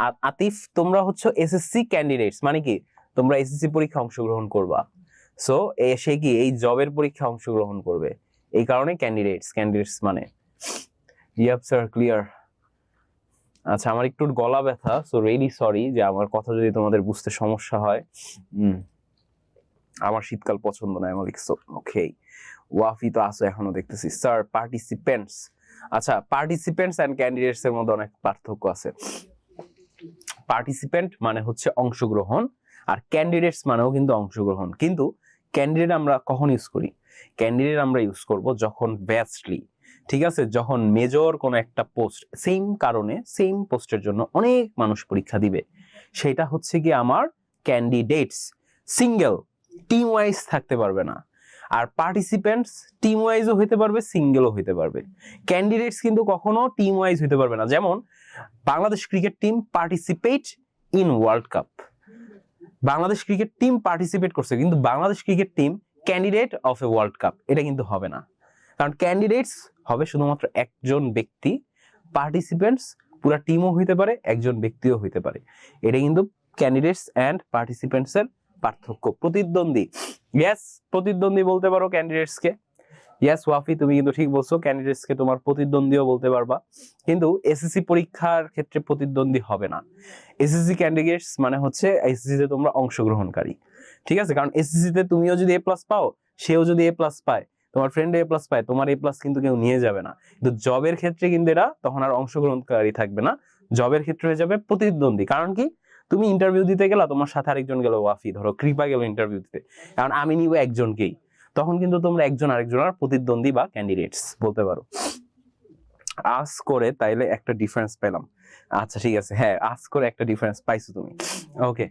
আর আতিফ তোমরা হচ্ছে এসএসসি ক্যান্ডিডেটস, মানে কি তোমরা এসএসসি পরীক্ষা অংশগ্রহণ করবা। সো সে কি এই জবের পরীক্ষা অংশগ্রহণ করবে, এই কারণে ক্যান্ডিডেটস মানে। Yep sir clear. আচ্ছা আমার একটু গলা ব্যথা, সো রিয়েলি সরি যে আমার কথা যদি তোমাদের বুঝতে সমস্যা হয়। আমার শীতকাল পছন্দ না আমার লিখছো, ওকে। ওয়াফি তো আসো এখনো দেখতেছি। স্যার পার্টিসিপেন্টস, আচ্ছা পার্টিসিপেন্টস এন্ড ক্যান্ডিডেটস এর মধ্যে অনেক পার্থক্য আছে। পার্টিসিপেন্ট মানে হচ্ছে অংশগ্রহণ, আর ক্যান্ডিডেটস মানেও কিন্তু অংশগ্রহণ। কিন্তু ক্যান্ডিডেট আমরা কখন ইউজ করি? ক্যান্ডিডেট আমরা ইউজ করব যখন ভ্যাস্টলি, ঠিক আছে, যখন মেজর কোন একটা পোস্ট, সেম কারণে সেম পোস্টের জন্য অনেক মানুষ পরীক্ষা দিবে, সেটা হচ্ছে কি আমার ক্যান্ডিডেটস। সিঙ্গেল টিম ওয়াইজ থাকতে পারবে না। আর পার্টিসিপেন্টস টিম ওয়াইজও হইতে পারবে, সিঙ্গেলও হইতে পারবে। ক্যান্ডিডেটস কিন্তু কখনো টিম ওয়াইজ হইতে পারবে না। যেমন Bangladesh cricket team participate in world cup, Bangladesh cricket team participate করছে, কিন্তু Bangladesh cricket team candidate of a world cup এটা কিন্তু হবে না। কারণ ক্যান্ডিডেটস হবে শুধুমাত্র একজন ব্যক্তি, পার্টিসিপেন্টস পুরা টিমও হইতে পারে, একজন ব্যক্তিও হইতে পারে। এটা কিন্তু ক্যান্ডিডেটস এন্ড পার্টিসিপেন্টস এর পার্থক্য। প্রতিদ্বন্দ্বী, ইয়েস প্রতিদ্বন্দ্বী বলতে পারো ক্যান্ডিডেটস কে। ইয়েস ওয়াফি তুমি কিন্তু ঠিক বলছো, ক্যান্ডিডেটস কে তোমার প্রতিদ্বন্দ্বীও বলতে পারবা, কিন্তু এসএসসি পরীক্ষার ক্ষেত্রে প্রতিদ্বন্দ্বী হবে না। এসএসসি ক্যান্ডিডেটস মানে হচ্ছে এসএসসি তে তোমরা অংশগ্রহণকারী, ঠিক আছে। কারণ এসএসসি তে তুমিও যদি এ প্লাস পাও, সেও যদি এ প্লাস পায়, তোমার ফ্রেন্ড এ প্লাস পায়, তোমার এ প্লাস কিন্তু কেউ নিয়ে যাবে না। কিন্তু জবের ক্ষেত্রে কিন্তু এরা তখন আর অংশগ্রহণকারী থাকবে না, জবের ক্ষেত্রে হয়ে যাবে প্রতিদ্বন্দ্বী। কারণ কি, তুমি ইন্টারভিউ দিতে গেলা, তোমার সাথে আরেকজন গেল, ওয়াফি ধরো কৃপা গেল ইন্টারভিউ দিতে, কারণ আমি নিব একজনকেই, তখন কিন্তু তোমরা একজন আরেকজনের প্রতিদ্বন্দ্বী বা ক্যান্ডিডেটস বলতে পারো। আস করে তাইলে একটা ডিফারেন্স পেলাম। আচ্ছা ঠিক আছে, হ্যাঁ আস করে একটা ডিফারেন্স পাইছো তুমি, ওকে।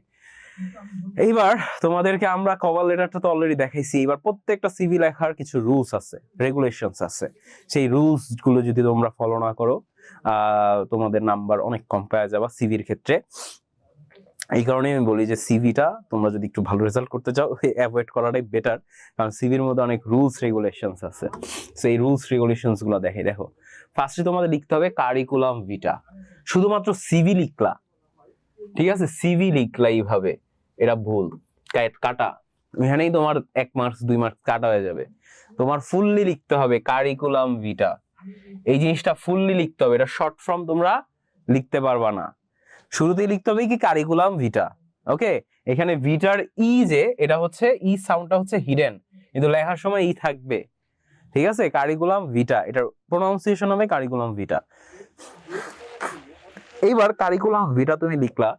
এইবার তোমাদেরকে আমরা কভার লেটারটা তো অলরেডি দেখাইছি। এবার প্রত্যেকটা সিভি লেখার কিছু রুলস আছে, রেগুলেশনস আছে। সেই রুলস গুলো যদি তোমরা ফলো না করো, তোমাদের নাম্বার অনেক কম পাওয়া যাবে সিভির ক্ষেত্রে। এই কারণে আমি বলি যে সিভিটা তোমরা যদি একটু ভালো রেজাল্ট করতে চাও, অ্যাভয়েড করাটাই বেটার, কারণ সিভির মধ্যে অনেক রুলস রেগুলেশনস আছে। সেই রুলস রেগুলেশনস গুলো দেখো। ফার্স্টে তোমাদের লিখতে হবে কারিকুলাম ভিটা। শুধুমাত্র সিভি লিখলা, ঠিক আছে, সিভি লিখলা এইভাবে, এটা ভুল, কাটা, এখানেই তোমার 1 মার্কস 2 মার্কস কাটা হয়ে যাবে। তোমার ফুললি লিখতে হবে কারিকুলাম ভিটা, এই জিনিসটা ফুললি লিখতে হবে। এটা শর্ট ফর্ম তোমরা লিখতে পারবা না, শুরুতেই লিখতে হবে কি কারিকুলাম ভিটা, ওকে। এখানে ভিটার ই যে এটা হচ্ছে ই সাউন্ডটা হচ্ছে হিডেন, কিন্তু লেখার সময় ই থাকবে, ঠিক আছে। কারিকুলাম ভিটা, এটার প্রোনাউন্সিয়েশন হবে কারিকুলাম ভিটা। এইবার কারিকুলাম ভিটা তুমি লিখলা,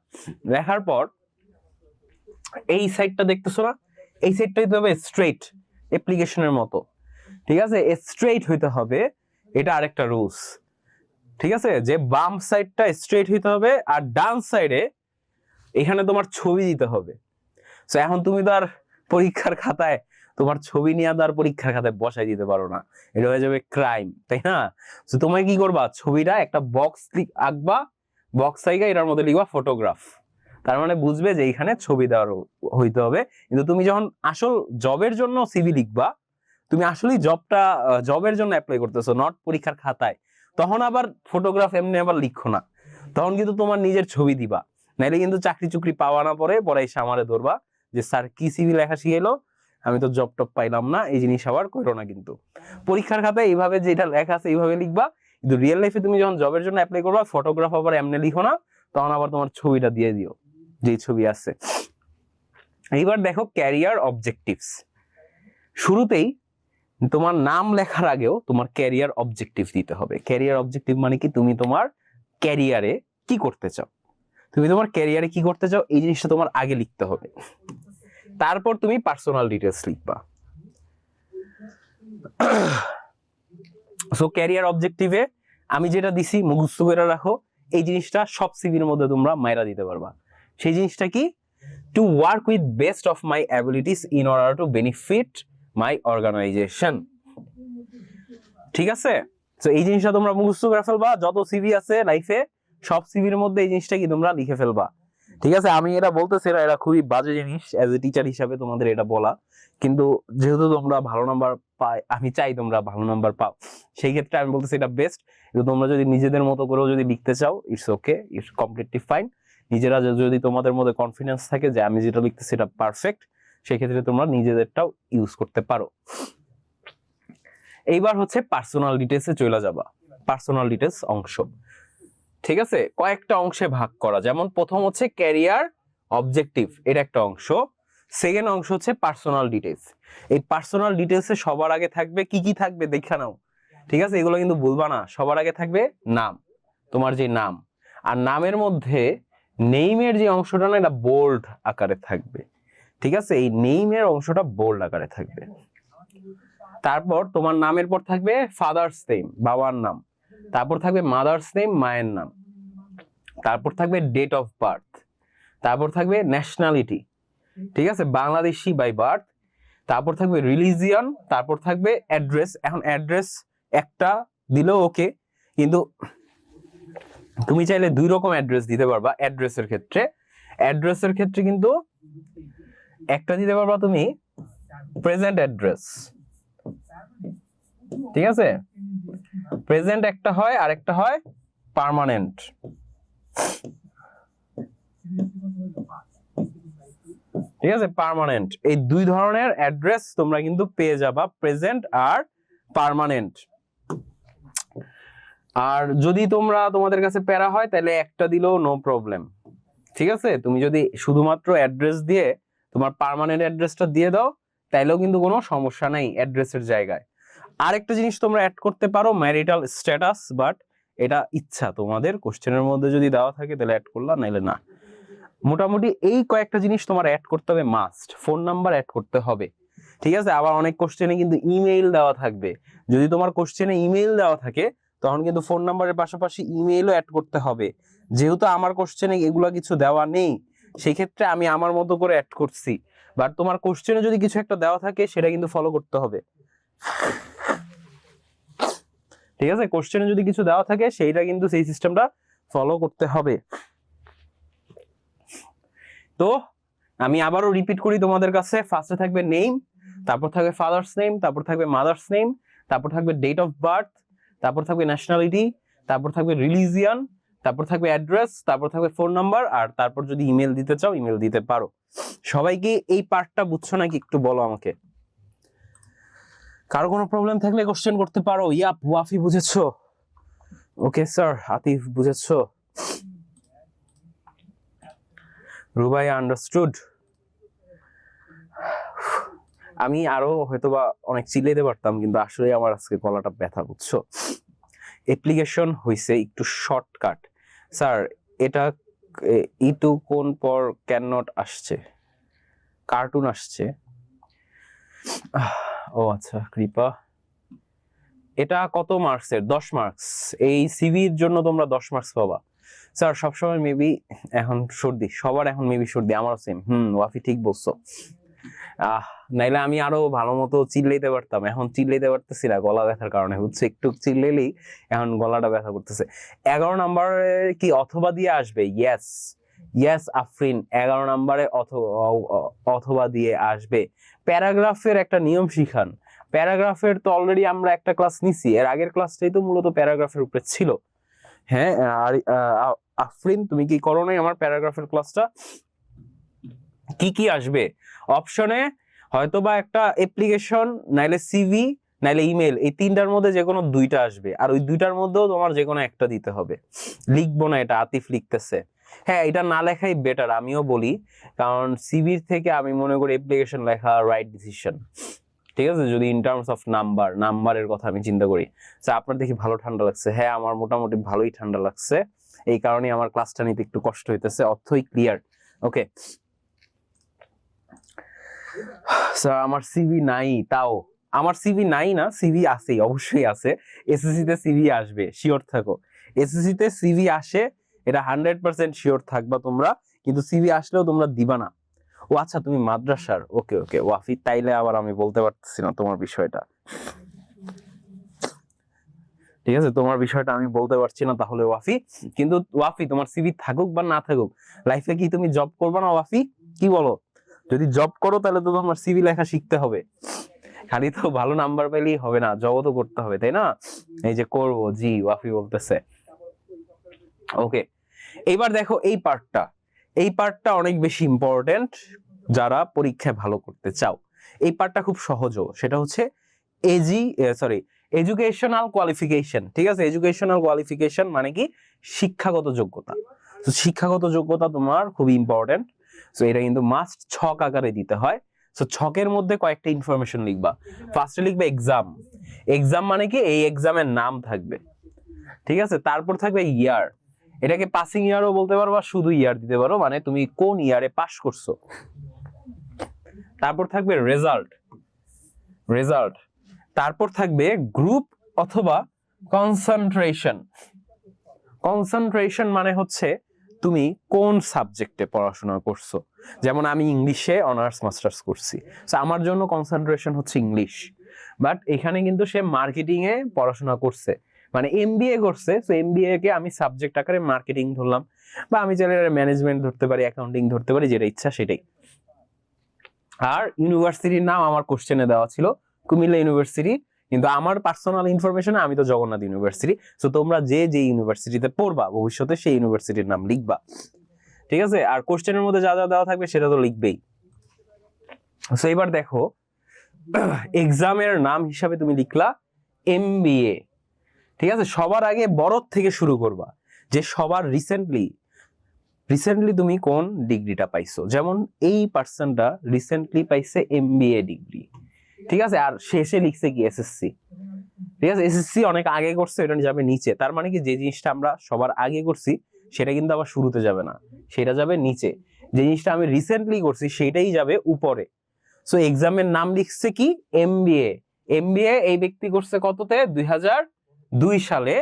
লেখার পর এই সাইডটা দেখতেছো না, এই সাইডটা হইতে হবে স্ট্রেট, অ্যাপ্লিকেশনের মতো, ঠিক আছে, স্ট্রেট হইতে হবে। এটা আরেকটা রুলস, ঠিক আছে, যে বাম সাইডটা স্ট্রেট হইতে হবে, আর ডান সাইডে এখানে তোমার ছবি দিতে হবে। সো এখন তুমি তো আর পরীক্ষার খাতায় তোমার ছবি নিয়ে আর পরীক্ষার খাতায় বসাই দিতে পারো না, এটা হয়ে যাবে ক্রাইম, তাই না? তো তোমায় কি করবা, ছবিটা একটা বক্স আঁকবা, বক্স সাইগা এটার মধ্যে লিখবা ফটোগ্রাফ। তার মানে বুঝবে যে এইখানে ছবি দেওয়ার হইতে হবে। কিন্তু তুমি যখন আসল জবের জন্য সিভি লিখবা, তুমি আসলেই জবের জন্য অ্যাপ্লাই করতেছো, নট পরীক্ষার খাতায়, তখন আবার ফটোগ্রাফ এমনি আবার লিখো না, তখন কিন্তু তোমার নিজের ছবি দিবা। নাইলে কিন্তু চাকরি চুকরি পাওয়া না পরে এসে আমারে ধরবা যে স্যার কি সিভি লেখা শিখাইলো, আমি তো জব টব পাইলাম না। এই জিনিস আবার করো না। কিন্তু পরীক্ষার খাতায় এইভাবে যেটা লেখা আছে এইভাবে লিখবা, কিন্তু রিয়েল লাইফে তুমি যখন জবের জন্য অ্যাপ্লাই করবা, ফটোগ্রাফ আবার এমনি লিখো না, তখন আবার তোমার ছবিটা দিয়ে দিও, যে ছবি আছে। এইবার দেখো ক্যারিয়ার অবজেক্টিভস। শুরুতেই তোমার নাম লেখার আগেও তোমার ক্যারিয়ার অবজেক্টিভ দিতে হবে। ক্যারিয়ার অবজেক্টিভ মানে কি, তুমি তোমার ক্যারিয়ারে কি করতে চাও, তুমি তোমার ক্যারিয়ারে কি করতে চাও, এই জিনিসটা তোমার আগে লিখতে হবে। তারপর তুমি পার্সোনাল ডিটেলস লিখবা। সো ক্যারিয়ার অবজেক্টিভে আমি যেটা দিছি মুখস্থ করে রাখো, এই জিনিসটা সব সিভির মধ্যে তোমরা মাইরা দিতে পারবা। সেই জিনিসটা কি, to work with best of my abilities in order to benefit my organisation. ঠিক আছে, তো এই জিনিসটা তোমরা মুখস্থ করে ফেলবা। যত সিভি আছে লাইফে সব সিভির মধ্যে এই জিনিসটা কি তোমরা লিখে ফেলবা। ঠিক আছে, আমি এটা বলতেছি এটা খুবই বাজে জিনিস এজ এ টিচার হিসাবে তোমাদের এটা বলা, কিন্তু যেহেতু তোমরা ভালো নাম্বার পাই, আমি চাই তোমরা ভালো নাম্বার পাও, সেই ক্ষেত্রে আমি বলতেছি এটা বেস্ট। কিন্তু তোমরা যদি নিজেদের মতো করেও যদি লিখতে চাও, it's okay, it's completely fine. নিজেরা যদি তোমাদের মধ্যে কনফিডেন্স থাকে যে আমি যেটা লিখতেছি এটা পারফেক্ট, সেই ক্ষেত্রে তোমরা নিজেদেরটাও ইউজ করতে পারো। এইবার হচ্ছে পার্সোনাল ডিটেলসে চলে যাবা। পার্সোনাল ডিটেলস অংশ, ঠিক আছে, কয়েকটা অংশে ভাগ করা। যেমন প্রথম হচ্ছে ক্যারিয়ার অবজেক্টিভ, এটা একটা অংশ। সেকেন্ড অংশ হচ্ছে পার্সোনাল ডিটেলস। এই পার্সোনাল ডিটেলসে সবার আগে থাকবে কি কি থাকবে দেখা নাও, ঠিক আছে, এগুলো কিন্তু ভুলবা না। সবার আগে থাকবে নাম, তোমার যে নাম, আর নামের মধ্যে নেইমের যে অংশটা না, এটা বোল্ড আকারে থাকবে। ঠিক আছে, এই নেইমের অংশটা বোল্ড আকারে থাকবে। তারপর তোমার নামের পর থাকবে ফাদার্স নেম, বাবার নাম। তারপর থাকবে মাদার্স নেম, মায়ের নাম। তারপর থাকবে ডেট অফ বার্থ। তারপর থাকবে ন্যাশনালিটি, ঠিক আছে, বাংলাদেশি বাই বার্থ। তারপর থাকবে রিলিজিয়ন। তারপর থাকবে অ্যাড্রেস। এখন অ্যাড্রেস একটা দিলেও ওকে, কিন্তু তুমি চাইলে দুই রকম অ্যাড্রেস দিতে পারবা। অ্যাড্রেসের ক্ষেত্রে কিন্তু একটা দিতে পারবা তুমি প্রেজেন্ট অ্যাড্রেস, ঠিক আছে, প্রেজেন্ট একটা হয়, আর একটা হয় পার্মানেন্ট। ঠিক আছে, পার্মানেন্ট। এই দুই ধরনের অ্যাড্রেস তোমরা কিন্তু পেয়ে যাবা, প্রেজেন্ট আর পার্মানেন্ট। আর যদি তোমাদের কাছে প্যারা হয় তাহলে একটা দিলেও নো প্রবলেম। ঠিক আছে, তুমি যদি শুধুমাত্র অ্যাড্রেস দিয়ে তোমার পার্মানেন্ট অ্যাড্রেসটা দিয়ে দাও, তাইলেও কিন্তু কোনো সমস্যা নাই অ্যাড্রেসের জায়গায়। আরেকটা জিনিস তোমরা অ্যাড করতে পারো, ম্যারিটাল স্ট্যাটাস, বাট এটা ইচ্ছা তোমাদের, কোশ্চেনের মধ্যে যদি দেওয়া থাকে তাহলে অ্যাড করলা, নাইলে না। মোটামুটি এই কয়েকটা জিনিস তোমার অ্যাড করতে হবে, মাস্ট। ফোন নাম্বার অ্যাড করতে হবে, ঠিক আছে। আবার অনেক কোশ্চেনে কিন্তু ইমেইল দেওয়া থাকবে। যদি তোমার কোশ্চেনে ইমেইল দেওয়া থাকে, তখন কিন্তু ফোন নাম্বারের পাশাপাশি ইমেইলও অ্যাড করতে হবে। যেহেতু আমার কোশ্চেনে এগুলা কিছু দেওয়া নেই, সেই ক্ষেত্রে আমি আমার মতো করে অ্যাড করছি। বাট তোমার কোশ্চেনে যদি কিছু একটা দেওয়া থাকে, সেটা কিন্তু ফলো করতে হবে। ঠিক আছে, কোশ্চেনে যদি কিছু দেওয়া থাকে, সেইটা কিন্তু সেই সিস্টেমটা ফলো করতে হবে। তো আমি আবারও রিপিট করি তোমাদের কাছে, ফার্স্টে থাকবে নেম, তারপর থাকবে ফাদার্স নেম, তারপর থাকবে মাদার্স নেম, তারপর থাকবে ডেট অফ বার্থ, তারপর থাকবে ন্যাশনালিটি, তারপর থাকবে রিলিজিয়ন, তারপর থাকবে অ্যাড্রেস, তারপর থাকবে ফোন নাম্বার, আর তারপর যদি ইমেল দিতে চাও ইমেল দিতে পারো। সবাইকে এই পার্টটা বুঝছো নাকি একটু বলো আমাকে। কারো কোনো প্রবলেম থাকলে কোশ্চেন করতে পারো। ইয়াপ, ওয়াফি বুঝেছো? ওকে স্যার। আতিফ বুঝেছো? রুবাই আন্ডারস্টুড। আমি আরো হয়তোবা অনেক চিল্লাইতে পারতাম, কিন্তু আসলে আমার আজকে গলাটা ব্যথা, বুঝছো। অ্যাপ্লিকেশন হইছে একটু শর্টকাট। স্যার এটা ইটু কোন পর ক্যান নট আসছে, কার্টুন আসছে। ও আচ্ছা, কৃপা। এটা কত মার্কসের? 10 মার্কস। এই সিভির জন্য তোমরা 10 মার্কস পাবা। স্যার সবসময় মেবি এখন সর্দি, সবার এখন মেবি সর্দি, আমারও সেম। ওয়াফি ঠিক বলছো। আহ নাইলে আমি আরো ভালো মতো চিল্লাইতে পারতাম, এখন চিল্লাইতে পারতেছি না গলা ব্যথার কারণে, হচ্ছে একটু চিল্লাইলেই এখন গলাটা ব্যথা করতেছে। 11 নম্বরে কি অথবা দিয়ে আসবে? ইয়েস ইয়েস আফরিন, 11 নম্বরে অথবা দিয়ে আসবে। প্যারাগ্রাফের একটা নিয়ম শিখান। প্যারাগ্রাফের তো অলরেডি আমরা একটা ক্লাস নিছি, এর আগের ক্লাসটাই তো মূলত প্যারাগ্রাফের উপরে ছিল। হ্যাঁ, আর আফরিন তুমি কি করো নাই আমার প্যারাগ্রাফের ক্লাসটা? কি কি আসবে অপশনে? হয়তোবা একটা অ্যাপ্লিকেশন, নাইলে সিভি, নাইলে ইমেল, এই তিনটার মধ্যে যে কোনো দুইটা আসবে, আর ওই দুইটার মধ্যেও তোমার যে কোনো একটা দিতে হবে। লিখবো না, এটা আতিফ লিখতেছে। হ্যাঁ, এটা না লেখাই বেটার, আমিও বলি, কারণ সিভির থেকে আমি মনে করি অ্যাপ্লিকেশন লেখা রাইট ডিসিশন। ঠিক আছে, যদি ইন টার্মস অফ নাম্বারের কথা আমি চিন্তা করি। আপনার দেখি ভালো ঠান্ডা লাগছে। হ্যাঁ, আমার মোটামুটি ভালোই ঠান্ডা লাগছে, এই কারণে আমার ক্লাসটা নিতে একটু কষ্ট হইতেছে। অর্থই ক্লিয়ার। ওকে স্যার, আমার সিভি নাই। তাও আমার সিভি নাই না, সিভি আছে, অবশ্যই আছে। এসএসসি তে সিভি আসবে, শিওর থাকো। এসএসসি তে সিভি আসে, এটা 100% শিওর থাকবা তোমরা, কিন্তু সিভি আসলেও তোমরা দিবা না। ও আচ্ছা, তুমি মাদ্রাসার। ওকে ওকে ওয়াফি, তাইলে আবার আমি বলতে পারতেছি না তোমার বিষয়টা। ঠিক আছে, তোমার বিষয়টা আমি বলতে পারছি না তাহলে ওয়াফি। কিন্তু ওয়াফি, তোমার সিভি থাকুক বা না থাকুক, লাইফে কি তুমি জব করবে না ওয়াফি? কি বলো? যদি জব করো তাহলে তো তোমার সিভি লেখা শিখতে হবে। খালি তো ভালো নাম্বার পেলেই হবে না, জবও তো করতে হবে, তাই না? এই যে করবো, জি ওয়াফি বলতেছে। ওকে, এইবার দেখো এই পার্টটা অনেক বেশি ইম্পর্টেন্ট যারা পরীক্ষায় ভালো করতে চাও। এই পার্টটা খুব সহজও, সেটা হচ্ছে এডুকেশনাল কোয়ালিফিকেশন। ঠিক আছে, এডুকেশনাল কোয়ালিফিকেশন মানে কি? শিক্ষাগত যোগ্যতা। তো শিক্ষাগত যোগ্যতা তোমার খুবই ইম্পর্টেন্ট। তো এটা কিন্তু মাস্ট ছক আকারে দিতে হয়। তো ছকের মধ্যে কয়েকটা ইনফরমেশন লিখবা। ফার্স্টে লিখবে এক্সাম। এক্সাম মানে কি? এই এক্সামের নাম থাকবে। ঠিক আছে, তারপর থাকবে ইয়ার। এটাকে পাসিং ইয়ারও বলতে পারো বা শুধু ইয়ার দিতে পারো, মানে তুমি কোন ইয়ারে পাস করছো। তারপর থাকবে রেজাল্ট। তারপর থাকবে গ্রুপ অথবা কনসেন্ট্রেশন মানে হচ্ছে তুমি কোন সাবজেক্টে পড়াশোনা করছো। যেমন আমি ইংলিশে অনার্স মাস্টার্স করছি, তো আমার জন্য কনসেন্ট্রেশন হচ্ছে ইংলিশ। বাট এখানে কিন্তু সে মার্কেটিং এ পড়াশোনা করছে, মানে এমবিএ করছে, তো এমবিএ কে আমি সাবজেক্ট আকারে মার্কেটিং ধরলাম, বা আমি চাইলে ম্যানেজমেন্ট ধরতে পারি, অ্যাকাউন্টিং ধরতে পারি, যেটা ইচ্ছা সেটাই। আর ইউনিভার্সিটির নাম আমার কোশ্চেনে দেওয়া ছিল কুমিল্লা ইউনিভার্সিটি, কিন্তু আমার পার্সোনাল ইনফরমেশনে আমি তো জগন্নাথ ইউনিভার্সিটি। তো তোমরা যে ইউনিভার্সিটিতে পড়বা ভবিষ্যতে সেই ইউনিভার্সিটির নাম লিখবা। ঠিক আছে, আর কোশ্চেনের মধ্যে যা যা দেওয়া থাকবে সেটা তো লিখবেই। তো এবার দেখো, এক্সামের নাম হিসাবে তুমি লিখলা এমবিএ। ঠিক আছে, সবার আগে বড় থেকে শুরু করবা, যে সবার রিসেন্টলি তুমি কোন ডিগ্রিটা পাইছো। যেমন এই পার্সনটা রিসেন্টলি পাইছে এমবিএ ডিগ্রি। ঠিক আছে, আর শেষে লিখছে কি? এসএসসি। ঠিক আছে, এসএসসি অনেক আগে করছে, এটা যাবে নিচে। তার মানে কি, যে জিনিসটা আমরা সবার আগে করছি সেটা কিন্তু আবার শুরুতে যাবে না, সেটা যাবে নিচে। যে জিনিসটা আমি রিসেন্টলি করছি সেটাই যাবে উপরে। সো এক্সামের নাম লিখছে কি? এমবিএ। এমবিএ এই ব্যক্তি করছে কততে? 2002 সালে।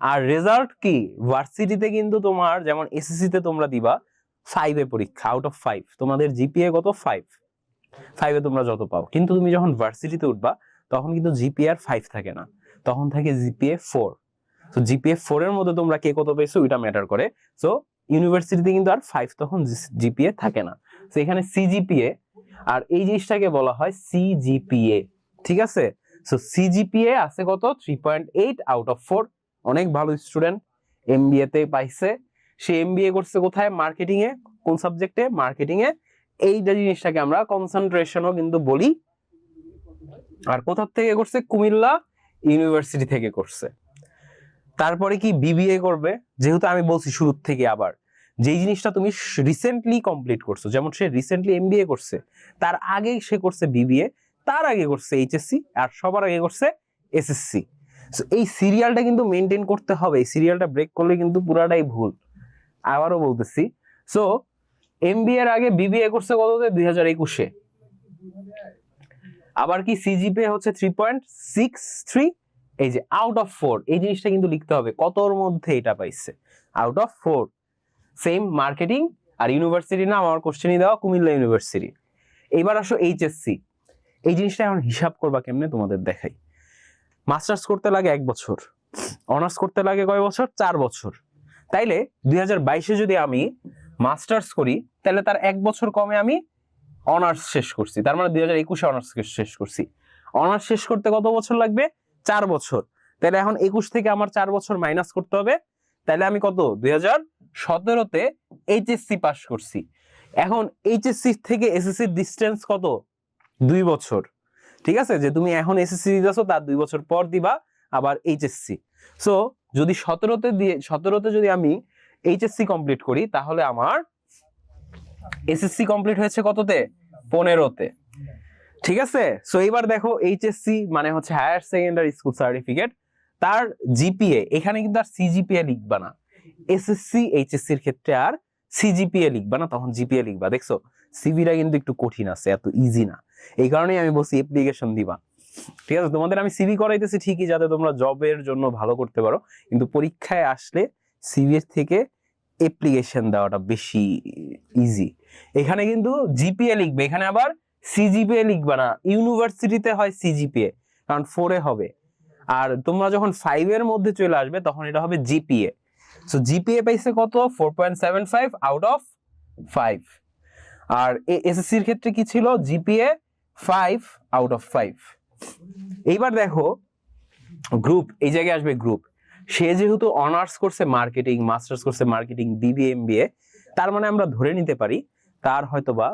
আর রেজাল্ট কি? ভার্সিটিতে কিন্তু তোমার যেমন এসএসসি তে তোমরা দিবা 5 এ পরীক্ষা, আউট অফ 5 তোমাদের জিপিএ কত? 5 এ তোমরা যত পাও। কিন্তু তুমি যখন ভার্সিটিতে উঠবা তখন কিন্তু জিপিএ আর 5 থাকে না, তখন থাকে জিপিএ 4। তো জিপিএ 4 এর মধ্যে তোমরা কে কত পেয়েছো ওইটা ম্যাটার করে। সো ইউনিভার্সিটিতে কিন্তু আর 5 তখন জিপিএ থাকে না। তো এখানে সিজিপিএ, আর এই জিনিসটাকে বলা হয় সিজিপিএ। ঠিক আছে, সো সিজিপিএ আছে কত? 3.8 আউট অফ 4। অনেক ভালো স্টুডেন্ট, এমবিএ তে পাইছে। সে এমবিএ করছে কোথায়? মার্কেটিং এ। কোন সাবজেক্টে? মার্কেটিং এ। এই জিনিসটাকে আমরা কনসেন্ট্রেশনও কিন্তু বলি। আর কোথা থেকে করছে? কুমিল্লা ইউনিভার্সিটি থেকে করছে। তারপরে কি? বিবিএ করবে। যেহেতু আমি বলছি শুরু থেকে, আবার যেই জিনিসটা তুমি রিসেন্টলি কমপ্লিট করছো, যেমন সে রিসেন্টলি এমবিএ করছে, তার আগে সে করছে বিবিএ, তার আগে করছে এইচএসসি, আর সবার আগে করছে এসএসসি। এই সিরিয়ালটা কিন্তু মেনটেন করতে হবে, এই সিরিয়ালটা ব্রেক করলে কিন্তু পুরাটাই ভুল। আবারও বলতেছি, সো এমবিএ এর আগে বিবিএ করছে কততে? 2021-এ। আবার কি? সিজিপিএ হচ্ছে 3.63। এই যে আউট অফ 4, এই জিনিসটা কিন্তু লিখতে হবে কতর মধ্যে এটা পাইছে, আউট অফ 4। সেম মার্কেটিং আর ইউনিভার্সিটি নাম আমার কোশ্চেনই দেওয়া কুমিল্লা ইউনিভার্সিটি। এইবার আসো এইচএসসি। এই জিনিসটা এখন হিসাব করবা কেমনে তোমাদের দেখাই। মাস্টার্স করতে লাগে 1 বছর, অনার্স করতে লাগে কয় বছর? 4 বছর। তাইলে 2022-এ যদি আমি মাস্টার্স করি তাহলে তার 1 বছর কমে আমি অনার্স শেষ করছি, তার মানে 2021-এ অনার্স শেষ করছি। অনার্স শেষ করতে কত বছর লাগবে? 4 বছর। তাহলে এখন 21 থেকে আমার 4 বছর মাইনাস করতে হবে। তাহলে আমি কত 2017-তে এইচএসসি পাস করছি। এখন এইচএসসি থেকে এসএসসি ডিসটেন্স কত? 2 বছর। ঠিক আছে, যে তুমি এখন এসএসসি দিতেছো তার 2 বছর পর দিবা আবার এইচএসসি। সো যদি 17তে যদি আমি এইচএসসি কমপ্লিট করি তাহলে আমার এসএসসি কমপ্লিট হয়েছে কততে? 15তে। ঠিক আছে, সো এবার দেখো এইচএসসি মানে হচ্ছে হায়ার সেকেন্ডারি স্কুল সার্টিফিকেট, তার জিপিএ, এখানে কিন্তু আর সিজিপিএ লিখবা না। এসএসসি এইচএসসি এর ক্ষেত্রে আর সিজিপিএ লিখবা না, তখন জিপিএ লিখবা। দেখছো সিভিটা কিন্তু একটু কঠিন আছে, এত ইজি না। এই কারণেই আমি বলছি অ্যাপ্লিকেশন দিবা। ঠিক আছে, তোমাদের আমি সিভি করাইতেছি ঠিকই যাতে তোমরা জবের জন্য ভালো করতে পারো, কিন্তু পরীক্ষায় আসলে সিভি এর থেকে অ্যাপ্লিকেশন দেওয়াটা বেশি ইজি। এখানে কিন্তু জিপিএ লিখবে, এখানে আবার সিজিপিএ লিখবা না। ইউনিভার্সিটিতে হয় সিজিপিএ, কারণ 4-এ হবে। আর তোমরা যখন 5-এর মধ্যে চলে আসবে তখন এটা হবে জিপিএ। সো জিপিএ পাইছে কত? 4.75 আউট অফ 5। আর এসএসসির ক্ষেত্রে কি ছিল? GPA 5 out of 5। এইবার দেখো গ্রুপ, এই জায়গায় আসবে গ্রুপ। সে যেহেতু অনার্স করছে মার্কেটিং, মাস্টার্স করছে মার্কেটিং, বিবিএ এমবিএ, তার মানে আমরা ধরে নিতে পারি তার হয়তোবা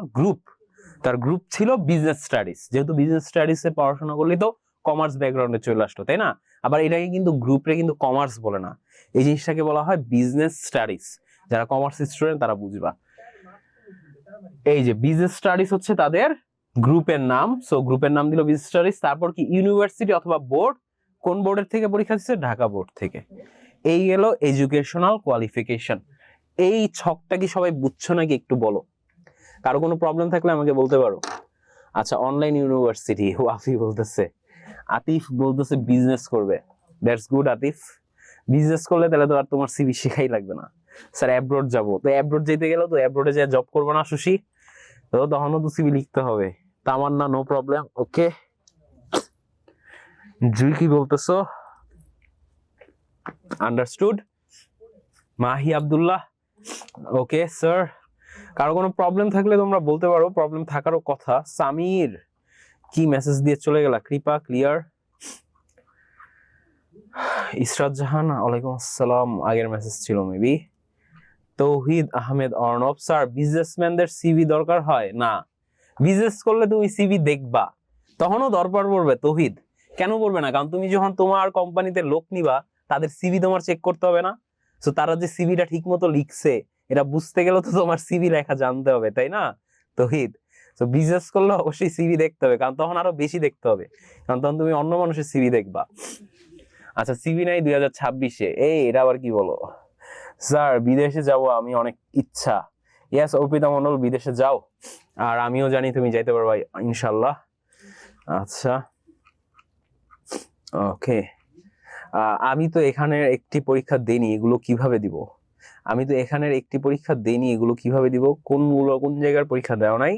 তার গ্রুপ ছিল বিজনেস স্টাডিজ। যেহেতু বিজনেস স্টাডিজে পড়াশোনা করলে তো কমার্স ব্যাকগ্রাউন্ডে চলে আসলো, তাই না? আবার এটাকে কিন্তু গ্রুপে কিন্তু কমার্স বলে না, এই জিনিসটাকে বলা হয় বিজনেস স্টাডিজ। যারা কমার্স স্টুডেন্ট তারা বুঝবা। এই যে বিজনেস স্টাডিজ হচ্ছে তাদের গ্রুপের নাম। সো গ্রুপের নাম দিল বিজনেস স্টাডিজ। তারপর কি ইউনিভার্সিটি অথবা বোর্ড, কোন বোর্ডের থেকে পরীক্ষা দিচ্ছে? ঢাকা বোর্ড থেকে। এই গেল এডুকেশনাল কোয়ালিফিকেশন। এই ছকটা কি সবাই বুঝছো নাকি একটু বলো? কারো কোনো প্রবলেম থাকলে আমাকে বলতে পারো। আচ্ছা, অনলাইন ইউনিভার্সিটি, ওয়াফি বলতেছে, আতিফ বলতেছে বিজনেস করবে। দ্যাটস গুড আতিফ, বিজনেস করলে তাহলে তো আর তোমার সিভি শেখাই লাগবে না। স্যার অ্যাব্রোড যাবো, তো অ্যাব্রোড যেতে গেলেও তো অ্যাব্রোডে যে জব করবো না সুশি, তো তখনও তো সিভি লিখতে হবে। তামান্না নো প্রবলেম, ওকে। জুই কি বলতেছো? Understood. Mahi Abdullah, okay sir. কারো কোনো প্রবলেম থাকলে তোমরা বলতে পারো, প্রবলেম থাকারও কথা। সামির কি মেসেজ দিয়ে চলে গেলা? কৃপা ক্লিয়ার। ইসরাত জাহান ওয়ালাইকুম আসসালাম, আগের মেসেজ ছিল মেবি। তৌহিদ আহমেদ অর্ণব, স্যার বিজনেসম্যানদের সিভি দরকার হয় না? বিজনেস করলে তুমি সিভি দেখবা, তখনও দরকার পড়বে তৌহিদ। কেন পড়বে না? কারণ তুমি যখন তোমার কোম্পানিতে লোক নিবা তাদের সিভি তোমার চেক করতে হবে না? তো তারা যে সিভিটা ঠিক মতো লিখছে এটা বুঝতে গেলে তো তোমার সিভি লেখা জানতে হবে, তাই না তৌহিদ? তো বিজনেস করলে অবশ্যই সিভি দেখতে হবে, কারণ তখন আরো বেশি দেখতে হবে, কারণ তখন তুমি অন্য মানুষের সিভি দেখবা। আচ্ছা, সিভি নাই 2026-এ, এই এটা আবার কি বলো? স্যার বিদেশে যাব, আমি অনেক ইচ্ছা। ইয়েস অর্পিতা মন্ডল, বিদেশে যাও, আর আমিও জানি তুমি যাইতে পারবা ইনশাল্লাহ। আচ্ছা ওকে, আমি তো এখানের একটি পরীক্ষা দেইনি, এগুলো কিভাবে দিব? এগুলো কিভাবে দিব? কোন জায়গার পরীক্ষা দেওয়া নাই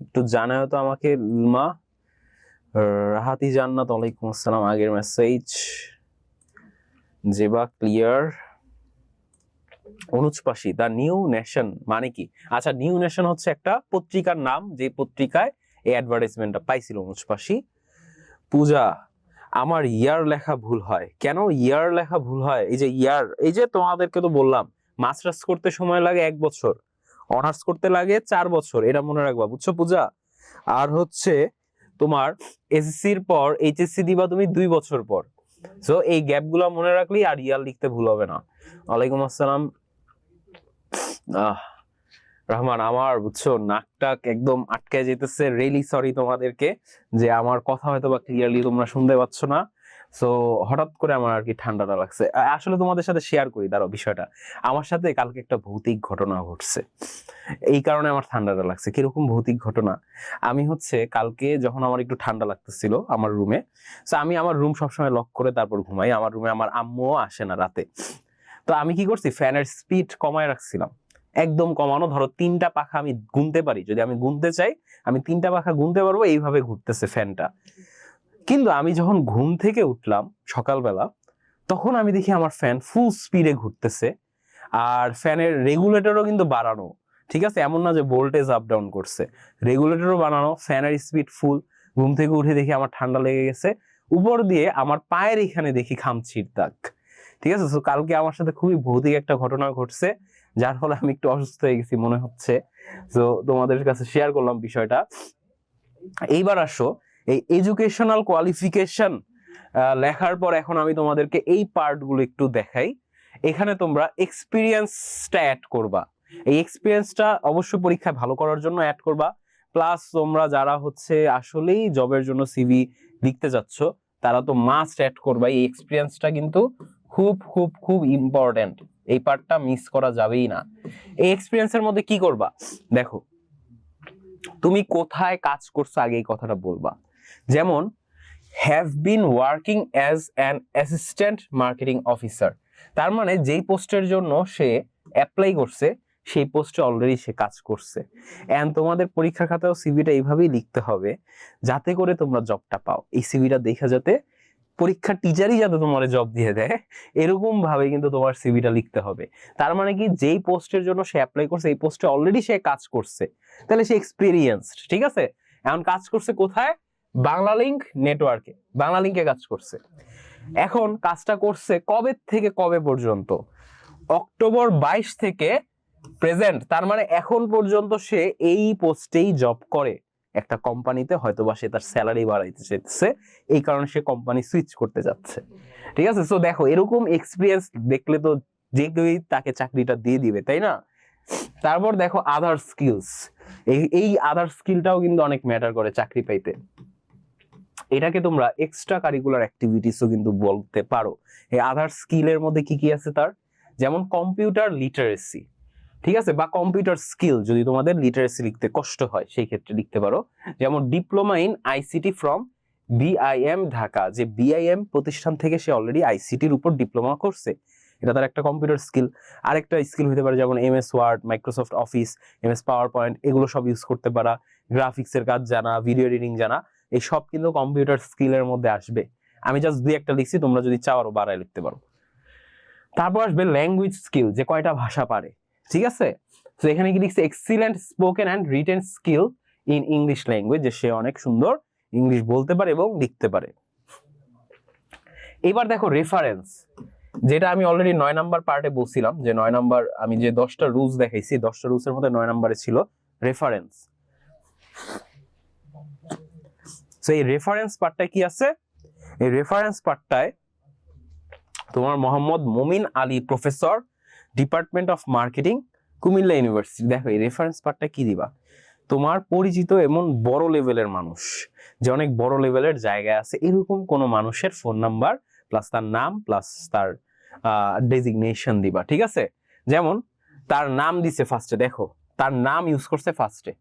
একটু জানাও তো আমাকে। লুমা রাহাতি জান্নাত ওয়ালাইকুম আসসালাম, আগের মেসেজ। জেবা ক্লিয়ার। অনুজ পাশি, দ্য নিউ নেশন মানে কি? আচ্ছা, নিউ নেশন হচ্ছে একটা পত্রিকার নাম, যে পত্রিকায় এই অ্যাডভার্টাইজমেন্টটা পাইছিল অনুজ পাশি। পূজা, আমার ইয়ার লেখা ভুল হয় কেন? ইয়ার লেখা ভুল হয়, এই যে ইয়ার, এই যে তোমাদেরকে তো বললাম মাস্টার্স করতে সময় লাগে 1 বছর, অনার্স করতে লাগে 4 বছর, এটা মনে রাখবা, বুঝছো পূজা? আর হচ্ছে তোমার এসএসসির পর এইচএসসি দিবা তুমি 2 বছর পর। সো এই গ্যাপ গুলো মনে রাখলেই আর ইয়ার লিখতে ভুল হবে না। ওয়ালাইকুম আসসালাম রহমান, আমার বুঝছো নাকটাক একদম আটকে যেতেছে, রিয়েলি সরি তোমাদেরকে যে আমার কথা হয়তো বা ক্লিয়ারলি তোমরা শুনতে পাচ্ছ না। সো হঠাৎ করে আমার আর কি ঠান্ডাটা লাগছে। আসলে তোমাদের সাথে শেয়ার করি দাঁড়াও বিষয়টা। আমার সাথে কালকে একটা ভৌতিক ঘটনা ঘটছে, এই কারণে আমার ঠান্ডাটা লাগছে। কিরকম ভৌতিক ঘটনা? আমি হচ্ছে কালকে যখন আমার একটু ঠান্ডা লাগতেছিল আমার রুমে, সো আমি আমার রুম সবসময় লক করে তারপর ঘুমাই। আমার রুমে আমার আম্মুও আসে না রাতে। তো আমি কি করছি, ফ্যানের স্পিড কমায় রাখছিলাম। একদম কমানো। ধরো 3টা পাখা আমি গুনতে পারি, যদি আমি গুনতে চাই আমি 3টা পাখা গুনতে পারবো, এইভাবে ঘুরতেছে ফ্যানটা। কিন্তু আমি যখন ঘুম থেকে উঠলাম সকালবেলা, তখন আমি দেখি আমার ফ্যান ফুল স্পিডে ঘুরতেছে, আর ফ্যানের রেগুলেটরও কিন্তু বাড়ানো। ঠিক আছে, এমন না যে ভোল্টেজ আপ ডাউন করছে, রেগুলেটরও বানানো, ফ্যানের স্পিড ফুল। ঘুম থেকে উঠে দেখি আমার ঠান্ডা লেগে গেছে, উপর দিয়ে আমার পায়ের এখানে দেখি খামচির দাগ। ঠিক আছে, তো কালকে আমার সাথে খুবই ভৌতিক একটা ঘটনা ঘটছে, যার ফলে আমি একটু অসুস্থ হয়ে গেছি মনে হচ্ছে। তো তোমাদের কাছে শেয়ার করলাম বিষয়টা। এইবার আসো এই এডুকেশনাল কোয়ালিফিকেশন লেখার পর এখন আমি তোমাদেরকে এই পার্ট গুলো একটু দেখাই। এখানে তোমরা এক্সপিরিয়েন্সটা অ্যাড করবা। এই এক্সপিরিয়েন্সটা অবশ্যই পরীক্ষায় ভালো করার জন্য অ্যাড করবা। প্লাস তোমরা যারা হচ্ছে আসলেই জবের জন্য সিভি লিখতে যাচ্ছ, তারা তো মাস্ট অ্যাড করবা। এই এক্সপিরিয়েন্সটা কিন্তু খুব খুব খুব ইম্পর্টেন্ট, এই পার্টটা মিস করা যাবেই না। এই এক্সপিরিয়েন্সের মধ্যে কি করবা দেখো, তুমি কোথায় কাজ করছো আগে এই কথাটা বলবা। যেমন have been working as an assistant marketing officer, তার মানে যেই পোস্টের জন্য সে অ্যাপ্লাই করছে সেই পোস্টে অলরেডি সে কাজ করছে। এন্ড তোমাদের পরীক্ষার খাতাও সিভিটা এইভাবেই লিখতে হবে যাতে করে তোমরা জবটা পাও। এই সিভিটা দেখা যাতে পরীক্ষার টিচারই যাতে তোমার জব দিয়ে দেয়, এরকম ভাবে কিন্তু তোমার সিভিটা লিখতে হবে। তার মানে কি, যেই পোস্টের জন্য সে অ্যাপ্লাই করছে এই পোস্টে অলরেডি সে কাজ করছে, তাহলে সে এক্সপিরিয়েন্সড। ঠিক আছে, এখন কাজ করছে কোথায়? বাংলালিংক নেটওয়ার্কে, বাংলালিংকে কাজ করছে। এখন কাজটা করছে কবে থেকে কবে পর্যন্ত? অক্টোবর 22 থেকে প্রেজেন্ট, তার মানে এখন পর্যন্ত সে এই পোস্টেই জব করে একটা কোম্পানিতে, হয়তোবা সে তার স্যালারি বাড়াইতে চাইছে, এই কারণে সে কোম্পানি সুইচ করতে যাচ্ছে। ঠিক আছে, সো দেখো এরকম এক্সপিরিয়েন্স দেখলে তো যে কেউই তাকে চাকরিটা দিয়ে দিবে, তাই না? তারপর দেখো আদার স্কিলস, এই আদার স্কিলটাও কিন্তু অনেক ম্যাটার করে চাকরি পাইতে। এটাকে তোমরা এক্সট্রা কারিকুলার অ্যাক্টিভিটিসও কিন্তু বলতে পারো। এই আদার স্কিলের মধ্যে কি কি আছে তার, যেমন কম্পিউটার লিটারেসি, ঠিক আছে, বা কম্পিউটার স্কিল। যদি তোমাদের লিটারেসি লিখতে কষ্ট হয় সেই ক্ষেত্রে লিখতে পারো, যেমন diploma in ICT from BIM Dhaka, যে বিআইএম প্রতিষ্ঠান থেকে সে অলরেডি আইসিটির উপর ডিপ্লোমা করছে, এটা তার একটা কম্পিউটার স্কিল। আরেকটা স্কিল হতে পারে যেমন MS Word, Microsoft Office, MS PowerPoint, এগুলো সব ইউজ করতে পারা, গ্রাফিক্সের কাজ জানা, ভিডিও এডিটিং জানা, এই সব কিন্তু কম্পিউটার স্কিলের মধ্যে আসবে। আমি জাস্ট দুই একটা লিখছি, তোমরা যদি চাও আরো বাড়ায় লিখতে পারো। তারপর আসবে ল্যাঙ্গুয়েজ স্কিল, যে কয়টা ভাষা পারে। ঠিক আছে, তো এখানে কি লিখছে? Excellent spoken and written skill in English language, যে সে অনেক সুন্দর ইংলিশ বলতে পারে এবং লিখতে পারে। এবার দেখো রেফারেন্স, যেটা আমি অলরেডি 9 নাম্বার পার্টে বলছিলাম, যে 9 নাম্বার আমি যে 10টা রুলস দেখাইছি, 10টা রুলসের মধ্যে 9 নাম্বারে ছিল রেফারেন্স। তো এই রেফারেন্স পার্টটা কি আছে? এই রেফারেন্স পার্টটায় তোমার মোহাম্মদ মমিন Ali, professor, department of marketing, Comilla university. দেখো এই রেফারেন্স পার্টটা কি দিবা? তোমার পরিচিত এমন বড় লেভেলের মানুষ, যে অনেক বড় লেভেলের জায়গায় আছে, এরকম কোন মানুষের ফোন নাম্বার প্লাস তার নাম প্লাস তার ডেজিগনেশন দিবা। ঠিক আছে, যেমন তার নাম দিছে ফার্স্টে, দেখো তার নাম ইউজ করছে ফার্স্টে,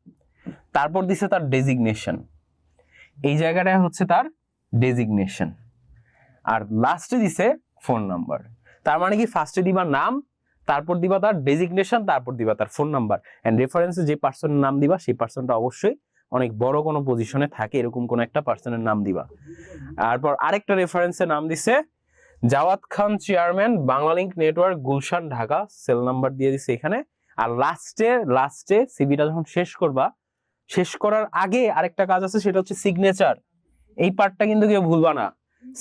তারপর দিছে তার ডেজিগনেশন, এই জায়গাটায় হচ্ছে তার ডেজিগনেশন, আর লাস্টে দিছে ফোন নাম্বার। তার মানে কি, ফার্স্টে দিবা নাম, তারপর দিবা তার ডেজিগনেশন, তারপর দিবা তার ফোন নাম্বার, এন্ড রেফারেন্সে যে পার্সনের নাম দিবা সেই পার্সনটা অবশ্যই অনেক বড় কোনো পজিশনে থাকে, এরকম কোন একটা পার্সনের নাম দিবা। তারপর আরেকটা রেফারেন্সে নাম দিছে Jawad Khan, chairman, Banglalink network, Gulshan, Dhaka, cell number দিয়ে দিছে এখানে। আর লাস্টে সিভিটা যখন শেষ করবা, শেষ করার আগে আরেকটা কাজ আছে, সেটা হচ্ছে সিগনেচার। এই পার্টটা কিন্তু কেউ ভুলবা না,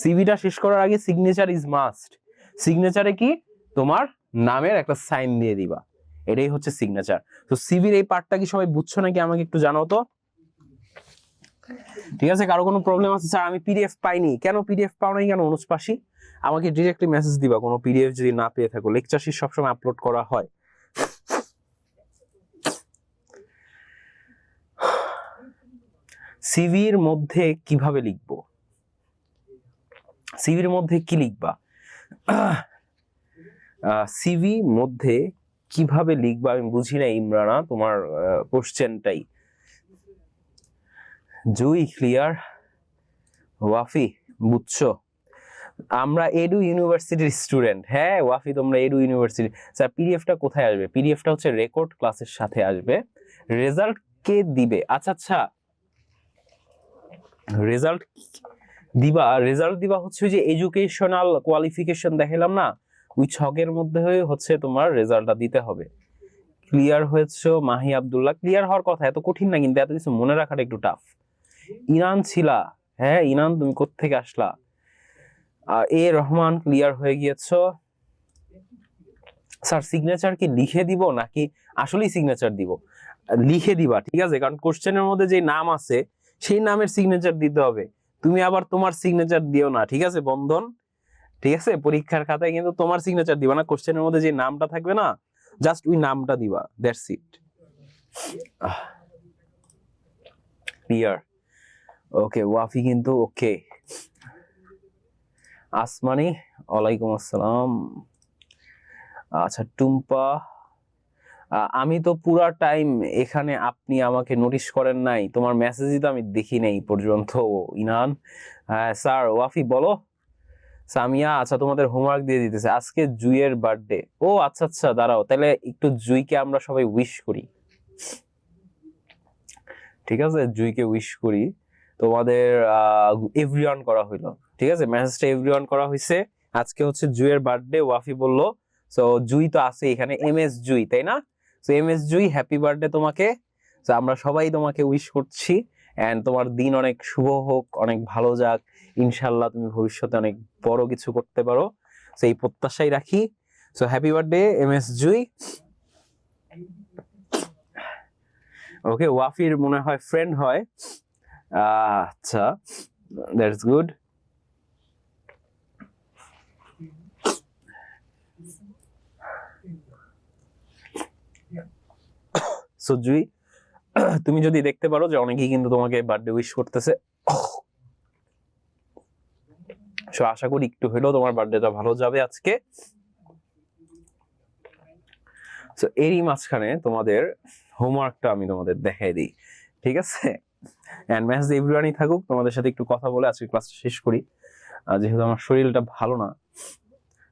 সিভিটা শেষ করার আগে সিগনেচার ইজ মাস্ট। সিগনেচারে কি, তোমার নামের একটা সাইন দিয়ে দিবা, এটাই হচ্ছে সিগনেচার। তো সিভির এই পার্টটা কি সবাই বুঝছো নাকি আমাকে একটু জানাও তো। ঠিক আছে, কারো কোনো প্রবলেম আছে? স্যার আমি পিডিএফ পাইনি। কেন পিডিএফ পাও নাই কেন অনুজ পাশি? আমাকে ডিরেক্টলি মেসেজ দিবা কোনো পিডিএফ যদি না পেয়ে থাকো। লেকচার শিট সবসময় আপলোড করা হয়। সিভির মধ্যে কিভাবে লিখবো, সিভির মধ্যে কি লিখবা? সিভি মধ্যে কিভাবে লিখবা আমি বুঝি না ইমরানা তোমার কোশ্চেনটাই। জুই ক্লিয়ার, ওয়াফি বুঝছো? আমরা এডু ইউনিভার্সিটির স্টুডেন্ট। হ্যাঁ ওয়াফি, তোমরা এডু ইউনিভার্সিটি। স্যার পিডিএফটা কোথায় আসবে? পিডিএফটা হচ্ছে রেকর্ড ক্লাসের সাথে আসবে। রেজাল্ট কে দিবে? আচ্ছা আচ্ছা, রেজাল্ট দিবা হচ্ছে ওই যে এডুকেশনাল কোয়ালিফিকেশন দেখালাম না, ওই ছকের মধ্যে হচ্ছে তোমার রেজাল্টটা দিতে হবে। ক্লিয়ার হয়েছে মাহি আব্দুল্লাহ? ক্লিয়ার হওয়ার কথা, এত কঠিন না কিন্তু, এত কিছু মনে রাখাটা একটু টাফ। ইনান ছিলা? হ্যাঁ ইনান, তুমি কোত্থেকে আসলা? এ রহমান ক্লিয়ার হয়ে গিয়েছো। স্যার সিগনেচার কি লিখে দিব নাকি আসলেই সিগনেচার দিব? লিখে দিবা, ঠিক আছে, কারণ কোশ্চেনের মধ্যে যে নাম আছে সেই নামের সিগনেচার দিতে হবে। তুমি আবার তোমার সিগনেচার দিও না, ঠিক আছে বন্ধন? ঠিক আছে, পরীক্ষার খাতায় কিন্তু তোমার সিগনেচার দিবা না, কোশ্চেনের মধ্যে যে নামটা থাকবে না জাস্ট ওই নামটা দিবা, দ্যাটস ইট। ক্লিয়ার? ওকে ওয়াফি কিন্তু ওকে। আসমানি ওয়ালাইকুম আসসালাম। আচ্ছা টুম্পা, আমি তো পুরা টাইম এখানে, আপনি আমাকে নোটিশ করেন নাই, তোমার মেসেজই তো আমি দেখি নাই পর্যন্ত। ইনান হ্যাঁ স্যার। ওয়াফি বলো। সামিয়া আচ্ছা তোমাদের হোমওয়ার্ক দিয়ে দিতেছে, আজকে জুইয়ের বার্থডে। ও আচ্ছা আচ্ছা, দাঁড়াও তাহলে একটু জুইকে আমরা সবাই উইশ করি, ঠিক আছে? জুইকে উইশ করি। তোমাদের এভরিওয়ান করা হইলো, ঠিক আছে, মেসেজটা এভরিওয়ান করা হয়েছে। আজকে হচ্ছে জুইয়ের বার্থডে, ওয়াফি বললো। সো জুই তো আছে এখানে, এম এস জুই, তাই না? সো এম এস জুই, হ্যাপি বার্থডে তোমাকে। তো আমরা সবাই তোমাকে উইশ করছি, এন্ড তোমার দিন অনেক শুভ হোক, অনেক ভালো যাক, ইনশাল্লাহ তুমি ভবিষ্যতে অনেক বড় কিছু করতে পারো, তো এই প্রত্যাশাই রাখি। So happy birthday M S Jui. Okay ওয়াফির মনে হয় ফ্রেন্ড হয়, আচ্ছা দ্যাটস গুড। সো জুই, তুমি যদি দেখতে পারো যে অনেকেই কিন্তু তোমাকে বার্থডে উইশ করতেছে, সো আশা করি একটু হলেও তোমার বার্থডেটা ভালো যাবে আজকে। সো এরই মাঝখানে তোমাদের হোমওয়ার্কটা আমি তোমাদের দেখাই দিই, ঠিক আছে? এন্ড মেসেজ এভরিওয়ানই থাকুক, তোমাদের সাথে একটু কথা বলে আজকে ক্লাসটা শেষ করি, যেহেতু আমার শরীরটা ভালো না।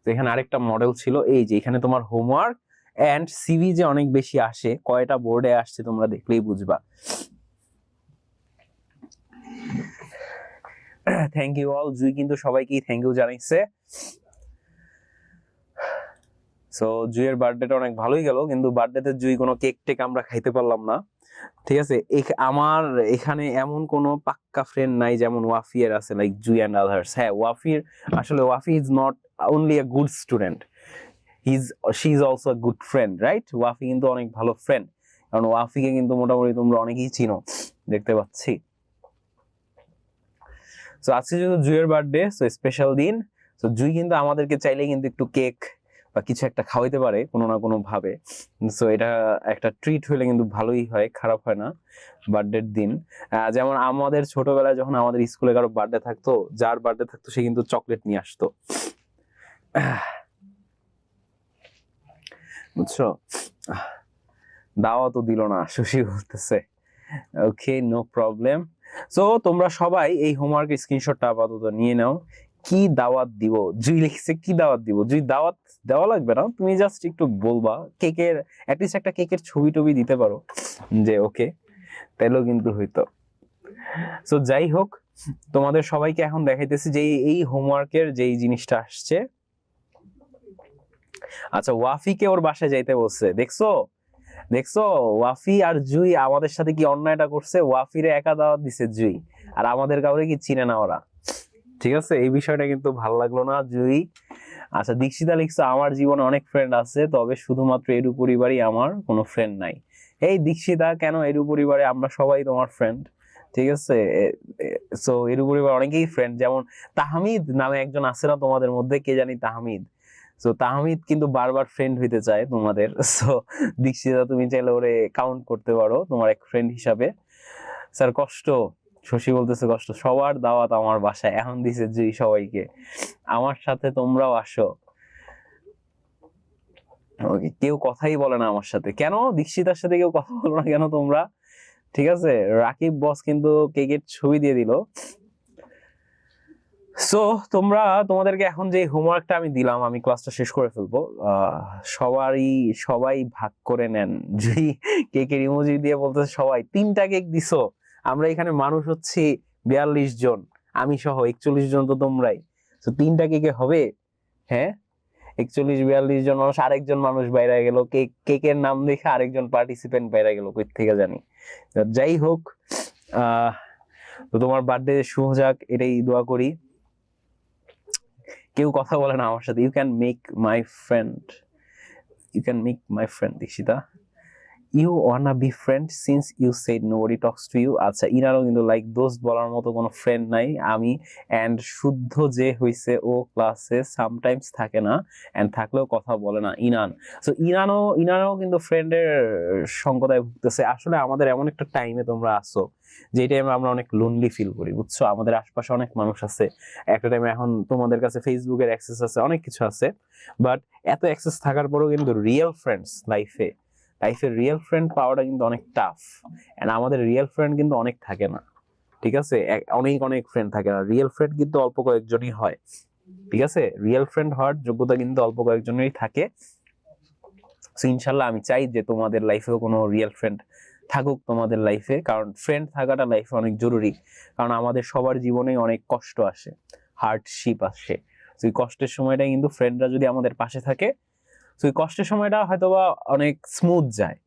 তো এখানে আরেকটা মডেল ছিল, এই যে এখানে তোমার হোমওয়ার্ক এন্ড সিভি যে অনেক বেশি আসে, কয়টা বোর্ডে আসছে তোমরা দেখলেই বুঝবা। Thank you all. জুই কিন্তু সবাইকেই থ্যাংক ইউ জানাইছে। সো জুইয়ের বার্থডেটা অনেক ভালোই গেল, কিন্তু বার্থডেতে জুই কোনো কেক টেক আমরা খাইতে পারলাম না, ঠিক আছে? আমার এখানে এমন কোনো পাক্কা ফ্রেন্ড নাই যেমন ওয়াফিয়ের আছে, লাইক জুই অ্যান্ড আদার্স। হ্যাঁ ওয়াফির আসলে, Wafi is not only a good student, she is also a good friend, right? Wafi কিন্তু অনেক ভালো ফ্রেন্ড, কারণ ওয়াফিকে কিন্তু মোটামুটি তোমরা অনেকেই চিনো, দেখতে পাচ্ছি। সো আজকে যেহেতু জুইয়ের বার্থডে, সো স্পেশাল দিন। সো জুই কিন্তু আমাদেরকে চাইলে কিন্তু একটু কেক বা কিছু একটা খাওয়াইতে পারে কোনো না কোনো ভাবে। সো এটা একটা ট্রিট হইলে কিন্তু ভালোই হয়, খারাপ হয় না বার্থডের দিন। যেমন আমাদের ছোটবেলায় যখন আমাদের স্কুলে কারো বার্থডে থাকতো, যার বার্থডে থাকতো সে কিন্তু চকলেট নিয়ে আসতো, বুঝছো? দাওয়াতও দিল না, শশী বলতেছে। Okay no problem. সো তোমরা সবাই এই হোমওয়ার্ক স্ক্রিনশটটা আপাতত নিয়ে নাও। কি দাওয়াত দিব? জুই লিখছে কি দাওয়াত দিব? জুই দাওয়াত দেওয়া লাগবে না, তুমি জাস্ট একটু বলবা, কেকের অ্যাটলিস্ট একটা কেকের ছবি টবি দিতে পারো যে ওকে, তাইলেও কিন্তু হইতো। সো যাই হোক, তোমাদের সবাইকে এখন দেখাইতেছি যে এই হোমওয়ার্কের যেই জিনিসটা আসছে। আচ্ছা ওয়াফিকে ওর বাসায় যাইতে বলছে, দেখছো? দেখছো ওয়াফি আর জুই আমাদের সাথে কি অন্যায়টা করছে? ওয়াফিরে একা দাওয়াত দিছে জুই, আর আমাদের কাউরে কি চিনে না ওরা, ঠিক আছে? এই বিষয়টা কিন্তু ভালো লাগলো না জুই। আচ্ছা দীক্ষিতা লিখছে, আমার জীবনে অনেক ফ্রেন্ড আছে, তবে শুধুমাত্র এডু পরিবারই আমার কোনো ফ্রেন্ড নাই। এই দীক্ষিতা, কেন? এডু পরিবারে আমরা সবাই তোমার ফ্রেন্ড, ঠিক আছে? সো এডু পরিবার অনেকেই ফ্রেন্ড, যেমন তাহমিদ নামে একজন আছে না তোমাদের মধ্যে, কে জানি তাহমিদ। সো তাহমিদ কিন্তু বারবার ফ্রেন্ড হইতে চায় তোমাদের। সো দীক্ষিতা তুমি চাইলে ওরে কাউন্ট করতে পারো তোমার এক ফ্রেন্ড হিসাবে। স্যার কষ্ট, শশী বলতেছে কষ্ট, সবার দাওয়াত আমার বাসায়, এখন দিছে জুই সবাইকে, আমার সাথে তোমরাও আসো। ওকে, কেউ কথাই বলে না আমার সাথে, কেন? দীক্ষিতার সাথে কেউ কথা বলো না কেন তোমরা? ঠিক আছে, রাকিব বস কিন্তু কেকের ছবি দিয়ে দিল। সো তোমরা তোমাদেরকে এখন যে হোমওয়ার্কটা আমি দিলাম, আমি ক্লাসটা শেষ করে ফেলবো। সবাই ভাগ করে নেন। যদি কেকের ইমোজি দিয়ে বলতেছে সবাই 3টা কেক দিছো, আমরা এখানে মানুষ হচ্ছি 42 জন, আমি সহ 41 জন, তো তোমরাই। তো 3টা কেকে হবে? হ্যাঁ, 41-42 জন মানুষ, আরেকজন মানুষ বাইরে গেল, কেকের নাম দেখে আরেকজন পার্টিসিপেন্ট বাইরে গেল, কই থেকে জানি। যাই হোক, তো তোমার বার্থডে শুভ যাক, এটাই দোয়া করি। কেউ কথা বলে না আমার সাথে। You can make my friend Dikshita, you wanna be friend since you said nobody talks to you. আচ্ছা, ইনারও কিন্তু লাইক দোস্ত বলার মতো কোনো ফ্রেন্ড নাই আমি। অ্যান্ড শুদ্ধ যে হইছে ও ক্লাসে সামটাইমস থাকে না, অ্যান্ড থাকলেও কথা বলে না। সো ইনানও কিন্তু ফ্রেন্ডের সংকটায় ভুগতেছে। আসলে আমাদের এমন একটা টাইমে তোমরা আসো যে টাইমে আমরা অনেক লোনলি ফিল করি, বুঝছো। আমাদের আশপাশে অনেক মানুষ আছে একটা টাইমে। এখন তোমাদের কাছে ফেসবুকের অ্যাক্সেস আছে, অনেক কিছু আছে, বাট এত অ্যাক্সেস থাকার পরেও কিন্তু রিয়েল ফ্রেন্ডস লাইফের রিয়েল ফ্রেন্ড পাওয়াটা কিন্তু অনেক টাফ। এন্ড আমাদের রিয়েল ফ্রেন্ড কিন্তু অনেক থাকে না, ঠিক আছে। অনেক ফ্রেন্ড থাকে না, রিয়েল ফ্রেন্ড কিন্তু অল্প কয়েকজনই হয়, ঠিক আছে। রিয়েল ফ্রেন্ড হওয়ার যোগ্যতা কিন্তু অল্প কয়েকজনেরই থাকে। সো ইনশাল্লাহ আমি চাই যে তোমাদের লাইফেও কোনো রিয়েল ফ্রেন্ড থাকুক তোমাদের লাইফে, কারণ ফ্রেন্ড থাকাটা লাইফে অনেক জরুরি। কারণ আমাদের সবার জীবনে অনেক কষ্ট আসে, হার্ডশিপ আসে। তো এই কষ্টের সময়টা কিন্তু ফ্রেন্ডরা যদি আমাদের পাশে থাকে, তো এই কষ্টের সময়টা হয়তোবা অনেক স্মুথ যায়,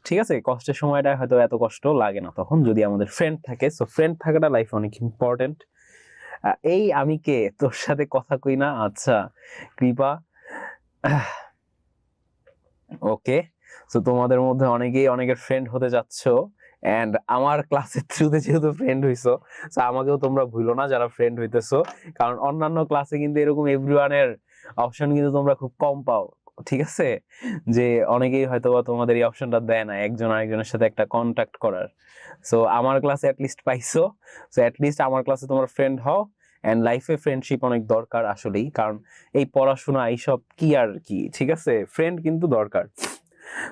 ঠিক আছে। কষ্টের সময়টা হয়তো এত কষ্ট লাগে না তখন, যদি আমাদের ফ্রেন্ড থাকে। সো ফ্রেন্ড থাকাটা লাইফে অনেক ইম্পর্টেন্ট। এই আমি কে তোর সাথে কথা কই না, আচ্ছা কৃপা, ওকে। সো তোমাদের মধ্যে অনেকেই অনেকের ফ্রেন্ড হতে যাচ্ছ, এন্ড আমার ক্লাসের থ্রুতে যেহেতু ফ্রেন্ড হইছো, সো আমাকেও তোমরা ভুলো না যারা ফ্রেন্ড হইতেছো। কারণ অন্যান্য ক্লাসে কিন্তু এরকম এভরিওয়ানের অপশন কিন্তু তোমরা খুব কম পাও, ঠিক আছে। যে অনেকেই হয়তো তোমাদের এই অপশনটা দেয় না একজন আরেকজনের সাথে একটা কন্ট্যাক্ট করার। সো আমার ক্লাসে অ্যাটলিস্ট পাইছো। সো অ্যাটলিস্ট আমার ক্লাসে তোমার ফ্রেন্ড হও। এন্ড লাইফে ফ্রেন্ডশিপ অনেক দরকার আসলেই, কারণ এই পড়াশোনা এইসব কি আর কি, ঠিক আছে, ফ্রেন্ড কিন্তু দরকার।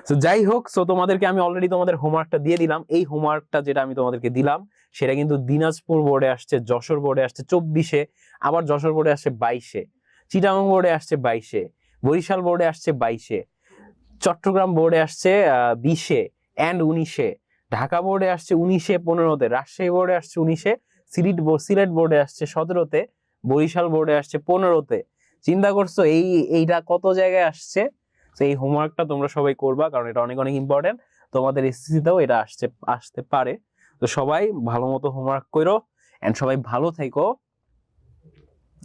সো যাই হোক, সো তোমাদেরকে আমি অলরেডি তোমাদের হোমওয়ার্কটা দিয়ে দিলাম। এই হোমওয়ার্কটা যেটা আমি তোমাদেরকে দিলাম সেটা কিন্তু দিনাজপুর বোর্ডে আসছে, যশোর বোর্ডে আসছে 24-এ, আবার যশোর বোর্ডে আসছে 22-এ, চিটাগাং বোর্ডে আসছে 22-এ, বরিশাল বোর্ডে আসছে 22-এ, চট্টগ্রাম বোর্ডে আসছে 20-এ এন্ড 19-এ, ঢাকা বোর্ডে আসছে 19-এ 15-তে, রাজশাহী বোর্ডে আসছে 19-এ, সিলেট বোর্ডে আসছে 17-তে, বরিশাল বোর্ডে আসছে 15-তে। চিন্তা করছো এইটা কত জায়গায় আসছে। তো এই হোমওয়ার্কটা তোমরা সবাই করবা, কারণ এটা অনেক ইম্পর্টেন্ট। তোমাদের এসএসসিতেও এটা আসতে পারে। তো সবাই ভালো মতো হোমওয়ার্ক করো, এন্ড সবাই ভালো থেকো।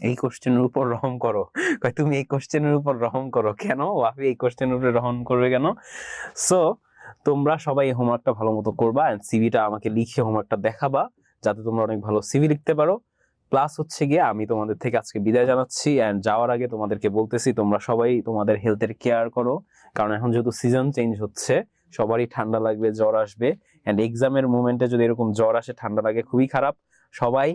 এই কোশ্চেনের উপর রহম করো। তুমি এই কোশ্চেনের উপর রহম করো কেন? ওয়াফি এই কোশ্চেনের উপরে রহম করবে কেন? সো তোমরা সবাই হোমওয়ার্কটা ভালো মতো করবা, এন্ড সিভিটা আমাকে লিখে হোমওয়ার্কটা দেখাবা, যাতে তোমরা অনেক ভালো সিভি লিখতে পারো। প্লাস হচ্ছে গিয়ে আমি তোমাদের থেকে আজকে বিদায় জানাচ্ছি, এন্ড যাওয়ার আগে তোমাদেরকে বলতেছি তোমরা সবাই তোমাদের হেলথের কেয়ার করো। কারণ এখন যেহেতু সিজন চেঞ্জ হচ্ছে, সবারই ঠান্ডা লাগবে, জ্বর আসবে। এন্ড এক্সামের মোমেন্টে যদি এরকম জ্বর আসে, ঠান্ডা লাগে, খুবই খারাপ। সবাই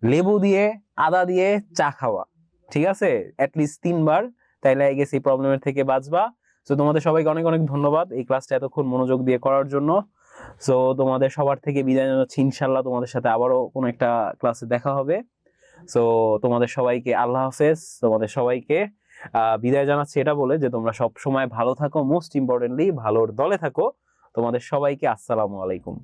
লেবু দিয়ে, আদা দিয়ে চা খাওয়া, ঠিক আছে, অ্যাটলিস্ট 3 বার, তাইলে আই গেস এই প্রবলেমের থেকে বাঁচবা। সো তোমাদের সবাইকে অনেক ধন্যবাদ এই ক্লাসটা এতক্ষণ মনোযোগ দিয়ে করার জন্য। সো তোমাদের সবার থেকে বিদায় জানাচ্ছি। ইনশাল্লাহ তোমাদের সাথে আবারও কোনো একটা ক্লাসে দেখা হবে। সো তোমাদের সবাইকে আল্লাহ হাফেজ। তোমাদের সবাইকে বিদায় জানাচ্ছি এটা বলে যে তোমরা সব সময় ভালো থাকো, মোস্ট ইম্পর্টেন্টলি ভালোর দলে থাকো। তোমাদের সবাইকে আসসালামু আলাইকুম।